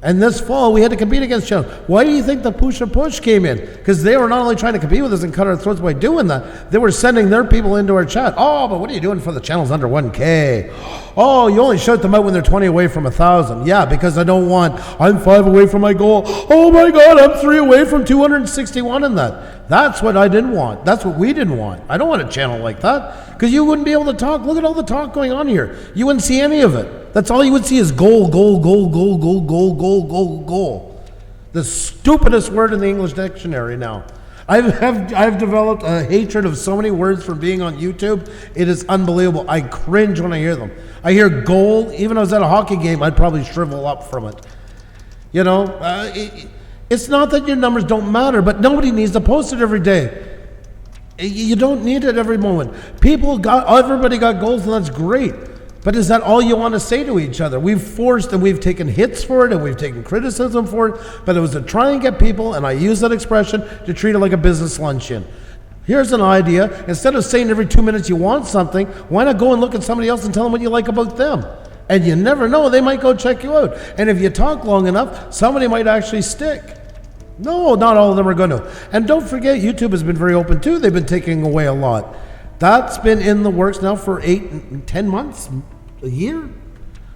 And this fall, we had to compete against channels. Why do you think the Pusa Push came in? Because they were not only trying to compete with us and cut our throats by doing that, they were sending their people into our chat. Oh, but what are you doing for the channels under 1K? Oh, you only shout them out when they're 20 away from 1,000. Yeah, because I don't want, I'm 5 away from my goal. Oh my God, I'm 3 away from 261 in that. That's what I didn't want. That's what we didn't want. I don't want a channel like that because you wouldn't be able to talk. Look at all the talk going on here. You wouldn't see any of it. That's all you would see is goal, goal, goal, goal, goal, goal, goal, goal, goal. The stupidest word in the English dictionary now. I've developed a hatred of so many words from being on YouTube. It is unbelievable. I cringe when I hear them. I hear goal. Even if I was at a hockey game, I'd probably shrivel up from it. You know, it's not that your numbers don't matter, but nobody needs to post it every day. You don't need it every moment. Everybody got goals, and that's great. But is that all you want to say to each other? We've forced and we've taken hits for it and we've taken criticism for it, but it was to try and get people, and I use that expression, to treat it like a business luncheon. Here's an idea. Instead of saying every 2 minutes you want something, why not go and look at somebody else and tell them what you like about them? And you never know, they might go check you out. And if you talk long enough, somebody might actually stick. No, not all of them are going to. And don't forget, YouTube has been very open too. They've been taking away a lot. That's been in the works now for 8, 10 months, a year.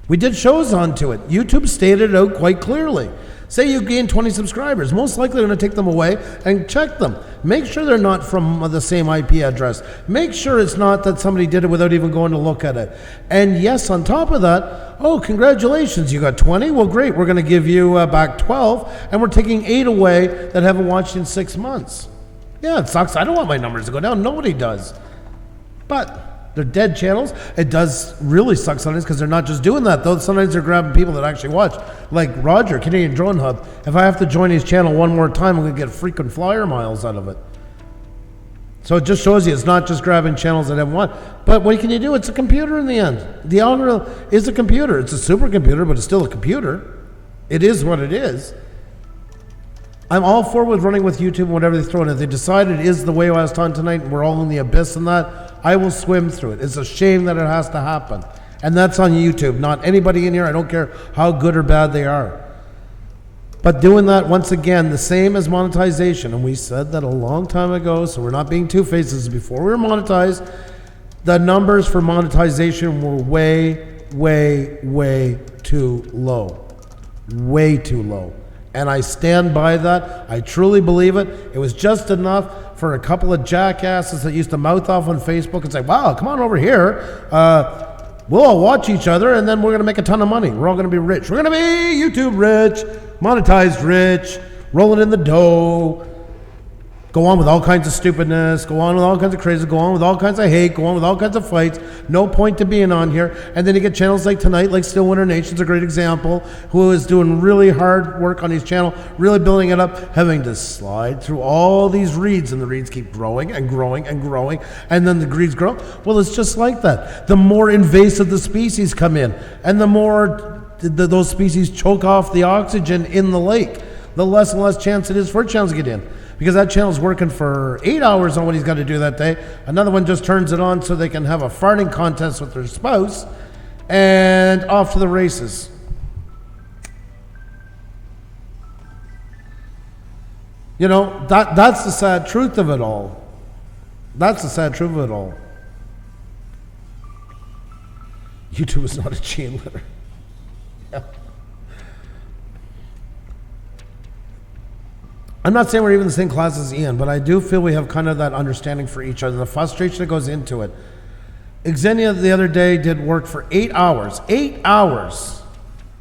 We did shows onto it. YouTube stated it out quite clearly. Say you gain 20 subscribers, most likely they're going to take them away and check them. Make sure they're not from the same IP address. Make sure it's not that somebody did it without even going to look at it. And yes, on top of that, oh, congratulations, you got 20? Well, great, we're going to give you back 12, and we're taking 8 away that haven't watched in 6 months. Yeah, it sucks. I don't want my numbers to go down. Nobody does. But they're dead channels. It does really suck sometimes because they're not just doing that, though. Sometimes they're grabbing people that actually watch. Like Roger, Canadian Drone Hub. If I have to join his channel one more time, I'm going to get freaking flyer miles out of it. So it just shows you it's not just grabbing channels that haven't watched. But what can you do? It's a computer in the end. The algorithm is a computer. It's a supercomputer, but it's still a computer. It is what it is. I'm all for with running with YouTube and whatever they throw in. If they decide it is the way I was talking tonight and we're all in the abyss and that, I will swim through it. It's a shame that it has to happen. And that's on YouTube, not anybody in here. I don't care how good or bad they are. But doing that, once again, the same as monetization. And we said that a long time ago, so we're not being two-faced. This is before we were monetized. The numbers for monetization were way, way, way too low. Way too low. And I stand by that. I truly believe it. It was just enough for a couple of jackasses that used to mouth off on Facebook and say, wow, come on over here. We'll all watch each other and then we're going to make a ton of money. We're all going to be rich. We're going to be YouTube rich, monetized rich, rolling in the dough. Go on with all kinds of stupidness, go on with all kinds of crazy, go on with all kinds of hate, go on with all kinds of fights. No point to being on here. And then you get channels like tonight, like Still Winter Nation's a great example, who is doing really hard work on his channel, really building it up, having to slide through all these reeds, and the reeds keep growing and growing and growing, and then the reeds grow. Well, it's just like that. The more invasive the species come in, and the more those species choke off the oxygen in the lake, the less and less chance it is for channels to get in. Because that channel's working for 8 hours on what he's got to do that day. Another one just turns it on so they can have a farting contest with their spouse, and off to the races. You know, that's the sad truth of it all. That's the sad truth of it all. YouTube is not a cheerleader. Yeah. I'm not saying we're even the same class as Ian, but I do feel we have kind of that understanding for each other, the frustration that goes into it. Xenia the other day did work for 8 hours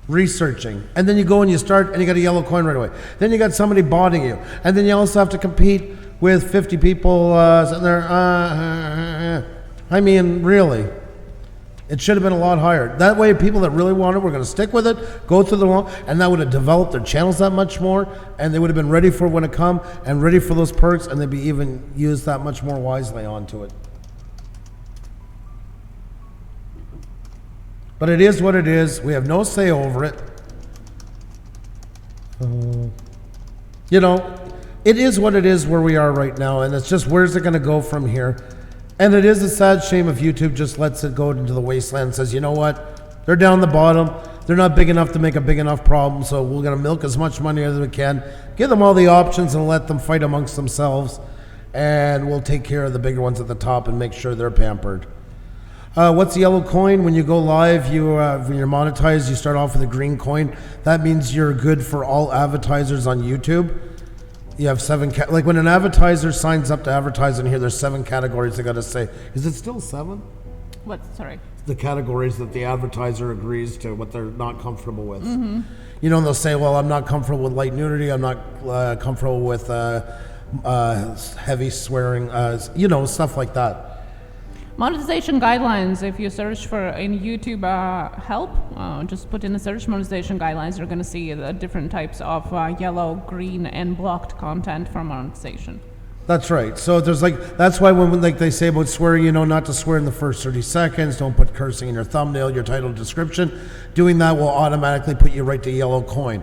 researching, and then you go and you start and you got a yellow coin right away. Then you got somebody botting you, and then you also have to compete with 50 people sitting there. I mean, really. It should have been a lot higher. That way, people that really want it were going to stick with it, go through the long, and that would have developed their channels that much more, and they would have been ready for it when it come, and ready for those perks, and they'd be even used that much more wisely onto it. But it is what it is. We have no say over it. You know, it is what it is where we are right now, and it's just where's it going to go from here? And it is a sad shame if YouTube just lets it go into the wasteland and says, you know what, They're down the bottom. They're not big enough to make a big enough problem, so we're going to milk as much money as we can, give them all the options and let them fight amongst themselves, and we'll take care of the bigger ones at the top and make sure they're pampered. What's the yellow coin? When you go live, when you're monetized, you start off with a green coin. That means you're good for all advertisers on YouTube. You have 7, like when an advertiser signs up to advertise in here, there's 7 categories they got to say. Is it still 7? What? Sorry. The categories that the advertiser agrees to, what they're not comfortable with. You know, they'll say, well, I'm not comfortable with light nudity, I'm not comfortable with heavy swearing, you know, stuff like that. Monetization guidelines. If you search for in YouTube help, just put in the search monetization guidelines, you're going to see the different types of yellow, green, and blocked content for monetization. That's right. So there's that's why when like they say about swearing, you know, not to swear in the first 30 seconds, don't put cursing in your thumbnail, your title, description. Doing that will automatically put you right to yellow coin.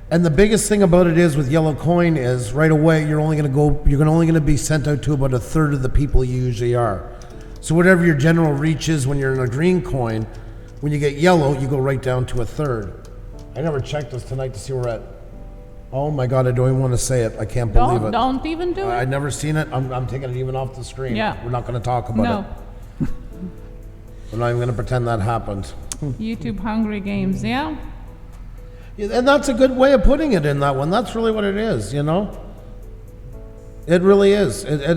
And the biggest thing about it is with yellow coin is right away you're only going to be sent out to about a third of the people you usually are. So whatever your general reach is when you're in a green coin, when you get yellow, you go right down to a third. I never checked this tonight to see where we're at. Oh my God, I don't even want to say it. I can't believe it. Don't even do it. I've never seen it. I'm taking it even off the screen. Yeah. We're not going to talk about it. We're not even going to pretend that happened. YouTube Hungry Games, yeah? And that's a good way of putting it in that one. That's really what it is, you know? It really is. It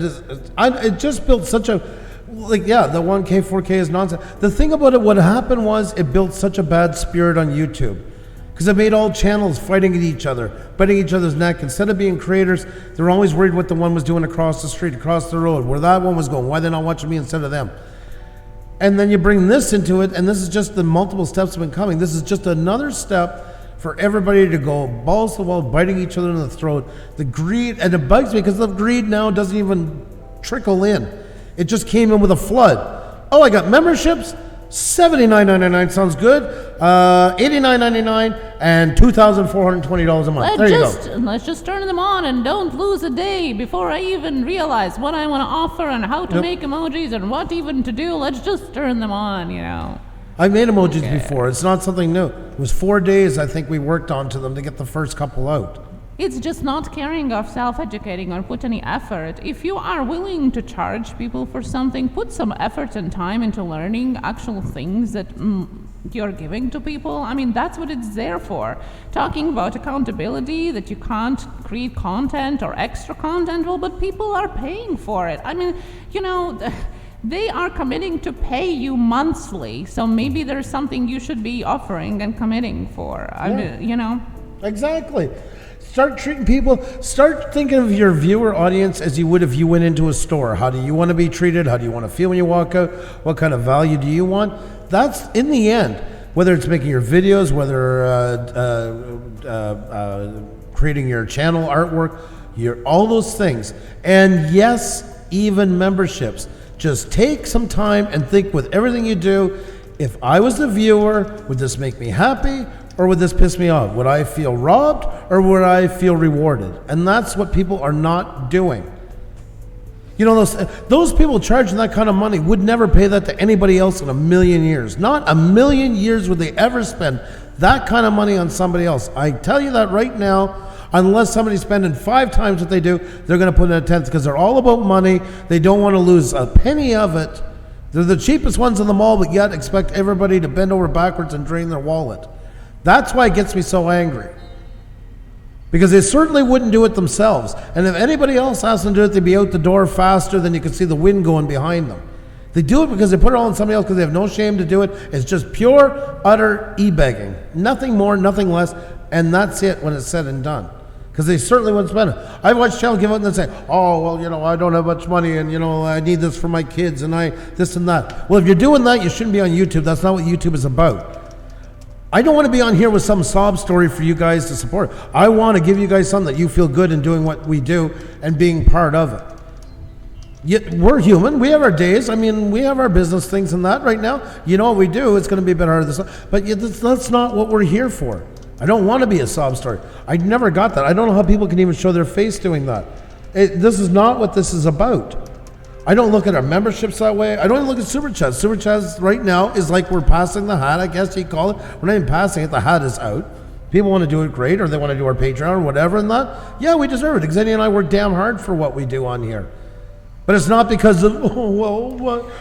just built such a... the 1K, 4K is nonsense. The thing about it, what happened was it built such a bad spirit on YouTube. Because it made all channels fighting at each other, biting each other's neck. Instead of being creators, they're always worried what the one was doing across the street, across the road, where that one was going. Why they're not watching me instead of them? And then you bring this into it, and this is just the multiple steps have been coming. This is just another step for everybody to go balls to the wall, biting each other in the throat. The greed, and it bugs me because the greed now doesn't even trickle in. It just came in with a flood. Oh, I got memberships. $79.99 sounds good. $89.99 and $2,420 a month. There you go. Let's just turn them on and don't lose a day before I even realize what I want to offer and how to make emojis and what even to do. Let's just turn them on, you know. I made emojis before. It's not something new. It was 4 days I think we worked onto them to get the first couple out. It's just not caring of self-educating or put any effort. If you are willing to charge people for something, put some effort and time into learning actual things that you're giving to people. I mean, that's what it's there for. Talking about accountability, that you can't create content or extra content, well, but people are paying for it. I mean, you know, they are committing to pay you monthly, so maybe there's something you should be offering and committing for. I mean, you know. Exactly. Start treating people, start thinking of your viewer audience as you would if you went into a store. How do you want to be treated? How do you want to feel when you walk out? What kind of value do you want? That's, in the end, whether it's making your videos, whether creating your channel artwork, all those things. And yes, even memberships. Just take some time and think with everything you do, if I was the viewer, would this make me happy? Or would this piss me off? Would I feel robbed or would I feel rewarded? And that's what people are not doing. You know, those people charging that kind of money would never pay that to anybody else in a million years. Not a million years would they ever spend that kind of money on somebody else. I tell you that right now, unless somebody's spending 5 times what they do, they're going to put in a 10th because they're all about money. They don't want to lose a penny of it. They're the cheapest ones in the mall, but yet expect everybody to bend over backwards and drain their wallet. That's why it gets me so angry. Because they certainly wouldn't do it themselves. And if anybody else asked them to do it, they'd be out the door faster than you could see the wind going behind them. They do it because they put it all on somebody else because they have no shame to do it. It's just pure, utter e-begging. Nothing more, nothing less. And that's it when it's said and done. Because they certainly wouldn't spend it. I watch channel give out and they say, oh, well, you know, I don't have much money and, you know, I need this for my kids and this and that. Well, if you're doing that, you shouldn't be on YouTube. That's not what YouTube is about. I don't want to be on here with some sob story for you guys to support. I want to give you guys something that you feel good in doing what we do and being part of it. Yet we're human. We have our days. I mean, we have our business things and that right now. You know what we do. It's going to be a bit harder. But that's not what we're here for. I don't want to be a sob story. I never got that. I don't know how people can even show their face doing that. This is not what this is about. I don't look at our memberships that way. I don't even look at Super Chats. Super Chats right now is like we're passing the hat, I guess you call it. We're not even passing it. The hat is out. People want to do it great, or they want to do our Patreon or whatever, and that, yeah, we deserve it. Xenia and I work damn hard for what we do on here. But it's not because of,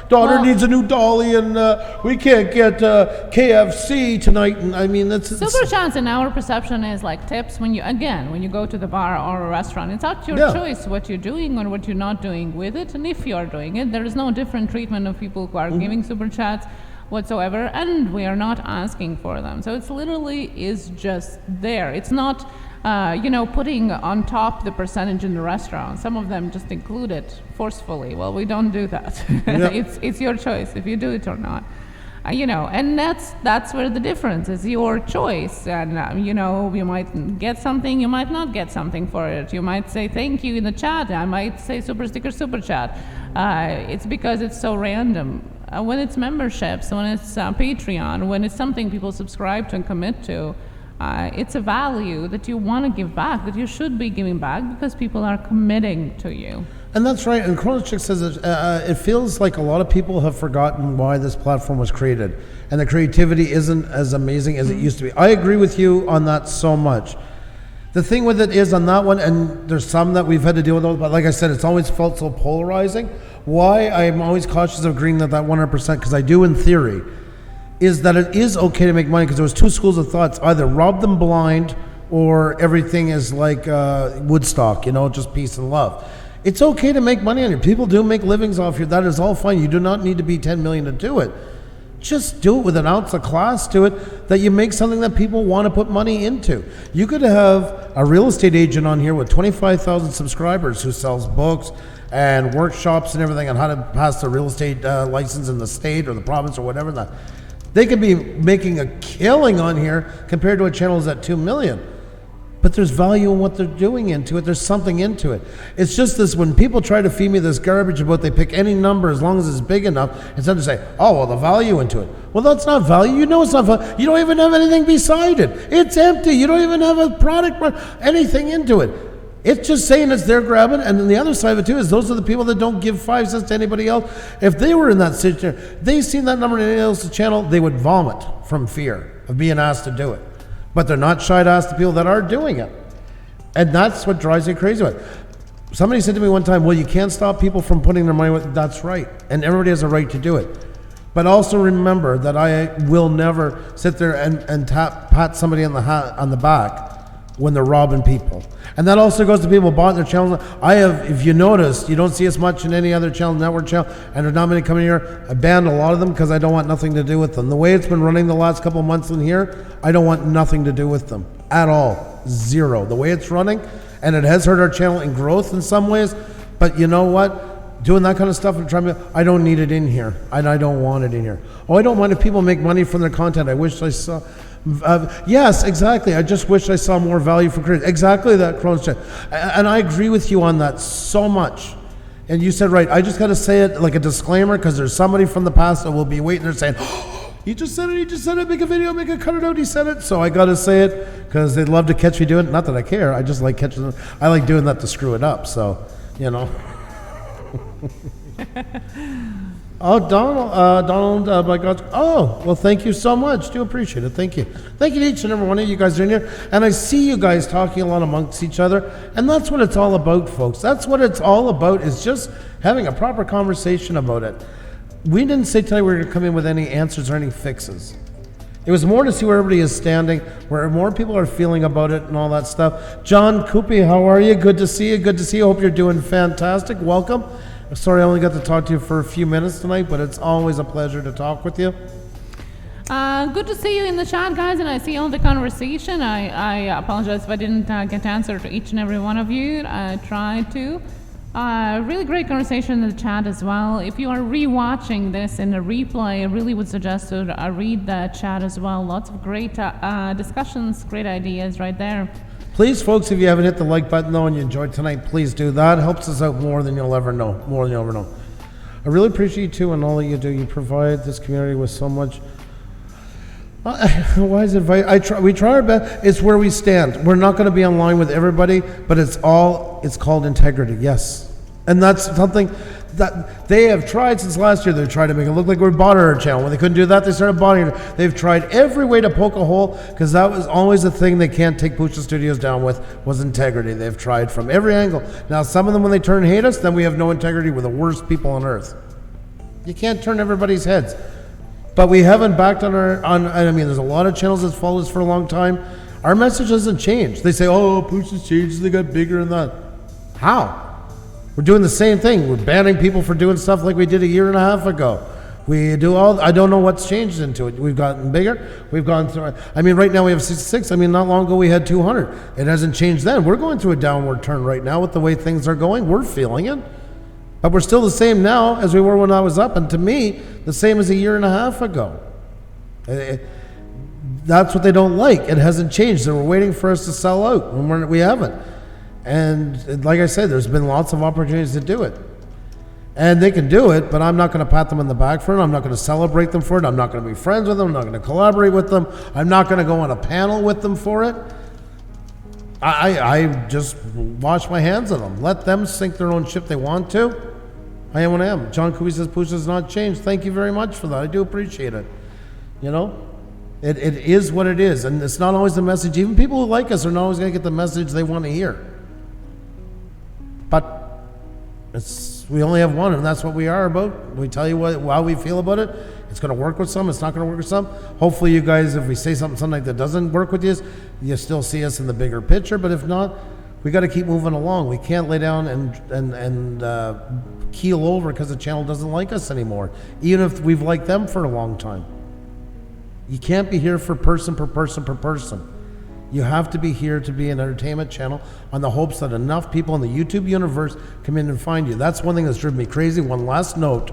daughter needs a new dolly and we can't get KFC tonight. And I mean, that's... Super chats in our perception is like tips when you go to the bar or a restaurant. It's not your choice what you're doing or what you're not doing with it. And if you're doing it, there is no different treatment of people who are giving super chats whatsoever. And we are not asking for them. So it's literally is just there. It's not... putting on top the percentage in the restaurant. Some of them just include it forcefully. Well, we don't do that. It's your choice if you do it or not. And that's where the difference is. Your choice. And you might get something, you might not get something for it. You might say thank you in the chat. I might say super sticker, super chat. It's because it's so random. When it's memberships, when it's Patreon, when it's something people subscribe to and commit to, it's a value that you want to give back, that you should be giving back because people are committing to you. And that's right. And Chronos Chick says it feels like a lot of people have forgotten why this platform was created, and the creativity isn't as amazing as it used to be. I agree with you on that so much. The thing with it is on that one, and there's some that we've had to deal with, but like I said, it's always felt so polarizing. Why I'm always cautious of agreeing that 100%, because I do in theory, is that it is okay to make money, because there was two schools of thoughts: either rob them blind or everything is like Woodstock, just peace and love. It's okay to make money on it. People do make livings off you. That is all fine. You do not need to be 10 million to do it. Just do it with an ounce of class to it, that you make something that people want to put money into. You could have a real estate agent on here with 25,000 subscribers who sells books and workshops and everything on how to pass the real estate license in the state or the province or whatever that. They could be making a killing on here compared to a channel that's at 2 million. But there's value in what they're doing into it. There's something into it. It's just this, when people try to feed me this garbage about they pick any number as long as it's big enough, instead of say, oh, well, the value into it. Well, that's not value. You know it's not value. You don't even have anything beside it. It's empty. You don't even have a product, anything into it. It's just saying it's there, grabbing. And then the other side of it too is those are the people that don't give 5 cents to anybody else. If they were in that situation, they seen that number in anybody else's channel, they would vomit from fear of being asked to do it. But they're not shy to ask the people that are doing it. And that's what drives me crazy with it. Somebody said to me one time, well, you can't stop people from putting their money with it. That's right. And everybody has a right to do it. But also remember that I will never sit there and pat somebody on the back when they're robbing people. And that also goes to people who bought their channels. I have, if you notice, you don't see as much in any other channel, network channel, and there's not many coming here. I banned a lot of them because I don't want nothing to do with them. The way it's been running the last couple of months in here, I don't want nothing to do with them at all. Zero. The way it's running, and it has hurt our channel in growth in some ways, but you know what? Doing that kind of stuff and trying to, I don't need it in here, and I don't want it in here. Oh, I don't mind if people make money from their content. I wish I saw. Yes, exactly. I just wish I saw more value for creators. Exactly that, Crohn's check. And I agree with you on that so much. And you said right. I just got to say it like a disclaimer, because there's somebody from the past that will be waiting there saying, oh, he just said it, make a video, make a cut it out, he said it. So I got to say it because they'd love to catch me doing it. Not that I care. I just like catching them. I like doing that to screw it up. So, Oh, Donald, by God's... Oh, well, thank you so much. Do appreciate it. Thank you. Thank you to each and every one of you guys in here. And I see you guys talking a lot amongst each other. And that's what it's all about, folks. That's what it's all about, is just having a proper conversation about it. We didn't say tonight we were going to come in with any answers or any fixes. It was more to see where everybody is standing, where more people are feeling about it and all that stuff. John Coopy, how are you? Good to see you. Good to see you. Hope you're doing fantastic. Welcome. Sorry I only got to talk to you for a few minutes tonight, but it's always a pleasure to talk with you. Good to see you in the chat, guys, and I see all the conversation. I apologize if I didn't get to answer to each and every one of you. I tried to. Really great conversation in the chat as well. If you are rewatching this in a replay, I really would suggest to read the chat as well. Lots of great discussions, great ideas right there. Please, folks, if you haven't hit the like button, though, and you enjoyed tonight, please do that. It helps us out more than you'll ever know. More than you'll ever know. I really appreciate you, too, and all that you do. You provide this community with so much... wise advice. We try our best. It's where we stand. We're not going to be online with everybody, but it's called integrity, yes. And that's something that they have tried since last year. They've tried to make it look like we bought our channel. When they couldn't do that, they started buying it. They've tried every way to poke a hole, because that was always the thing they can't take Pusa Studios down with, was integrity. They've tried from every angle. Now, some of them, when they turn and hate us, then we have no integrity. We're the worst people on earth. You can't turn everybody's heads. But we haven't backed on I mean, there's a lot of channels that's followed us for a long time. Our message hasn't changed. They say, oh, Pusa's changed, they got bigger and that. How? We're doing the same thing. We're banning people for doing stuff like we did a year and a half ago. We do I don't know what's changed into it. We've gotten bigger. We've gone through, I mean, right now we have 66. I mean, not long ago we had 200. It hasn't changed then. We're going through a downward turn right now with the way things are going. We're feeling it. But we're still the same now as we were when I was up, and to me, the same as a year and a half ago. That's what they don't like. It hasn't changed. They were waiting for us to sell out, and we haven't. And like I said, there's been lots of opportunities to do it. And they can do it, but I'm not going to pat them on the back for it. I'm not going to celebrate them for it. I'm not going to be friends with them. I'm not going to collaborate with them. I'm not going to go on a panel with them for it. I just wash my hands of them. Let them sink their own ship they want to. I am what I am. John Cooey says Pusa's not changed. Thank you very much for that. I do appreciate it. You know, it is what it is, and it's not always the message. Even people who like us are not always going to get the message they want to hear. But we only have one, and that's what we are about. We tell you how we feel about it. It's going to work with some. It's not going to work with some. Hopefully, you guys, if we say something like that doesn't work with you still see us in the bigger picture. But if not, we got to keep moving along. We can't lay down and keel over because the channel doesn't like us anymore, even if we've liked them for a long time. You can't be here for person per person per person. You have to be here to be an entertainment channel on the hopes that enough people in the YouTube universe come in and find you. That's one thing that's driven me crazy. One last note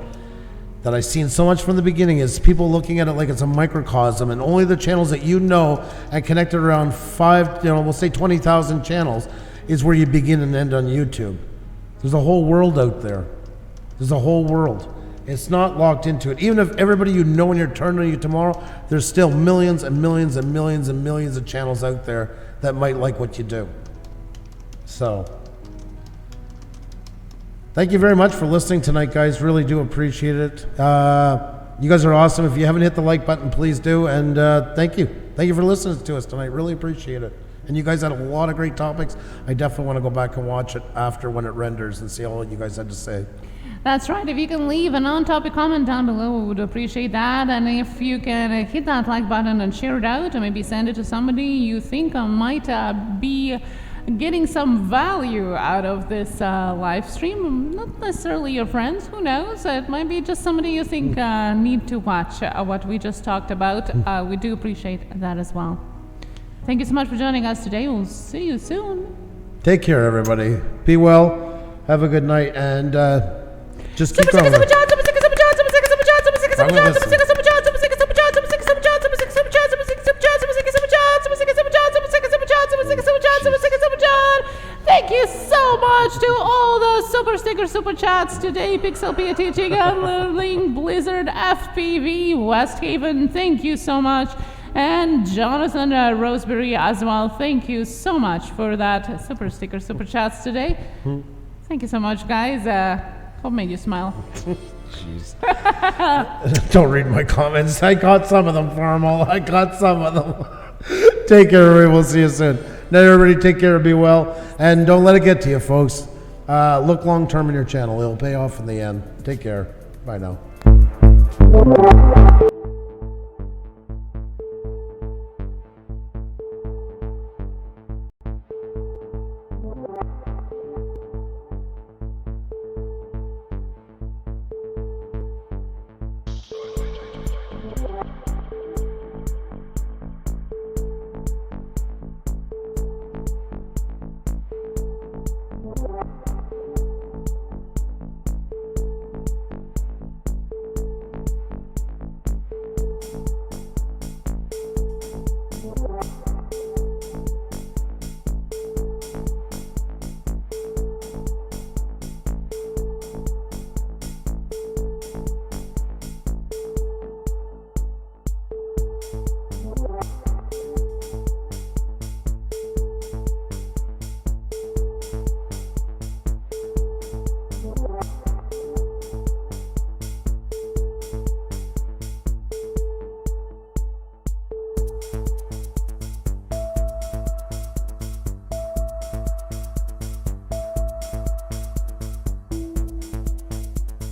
that I've seen so much from the beginning is people looking at it like it's a microcosm, and only the channels that you know and connected around we'll say 20,000 channels is where you begin and end on YouTube. There's a whole world out there. There's a whole world. It's not locked into it. Even if everybody you know when you're turning on you tomorrow, there's still millions and millions and millions and millions of channels out there that might like what you do. So, thank you very much for listening tonight, guys. Really do appreciate it. You guys are awesome. If you haven't hit the like button, please do. And thank you. Thank you for listening to us tonight. Really appreciate it. And you guys had a lot of great topics. I definitely want to go back and watch it after when it renders and see all you guys had to say. That's right. If you can leave an on-topic comment down below, we would appreciate that. And if you can hit that like button and share it out, and maybe send it to somebody you think might be getting some value out of this live stream. Not necessarily your friends, who knows? It might be just somebody you think need to watch what we just talked about. We do appreciate that as well. Thank you so much for joining us today. We'll see you soon. Take care, everybody. Be well. Have a good night, and just keep going. Thank you so much to all the super sticker super chats today. Pixel PAT, Ling, Blizzard, FPV, West Haven. Thank you so much. And Jonathan Roseberry as well. Thank you so much for that super sticker super chats today. Thank you so much, guys. Hope made you smile. Jeez. Don't read my comments. I got some of them for them all. I got some of them. Take care, everybody. We'll see you soon. Now, everybody, take care and be well. And don't let it get to you, folks. Look long term in your channel. It'll pay off in the end. Take care. Bye now.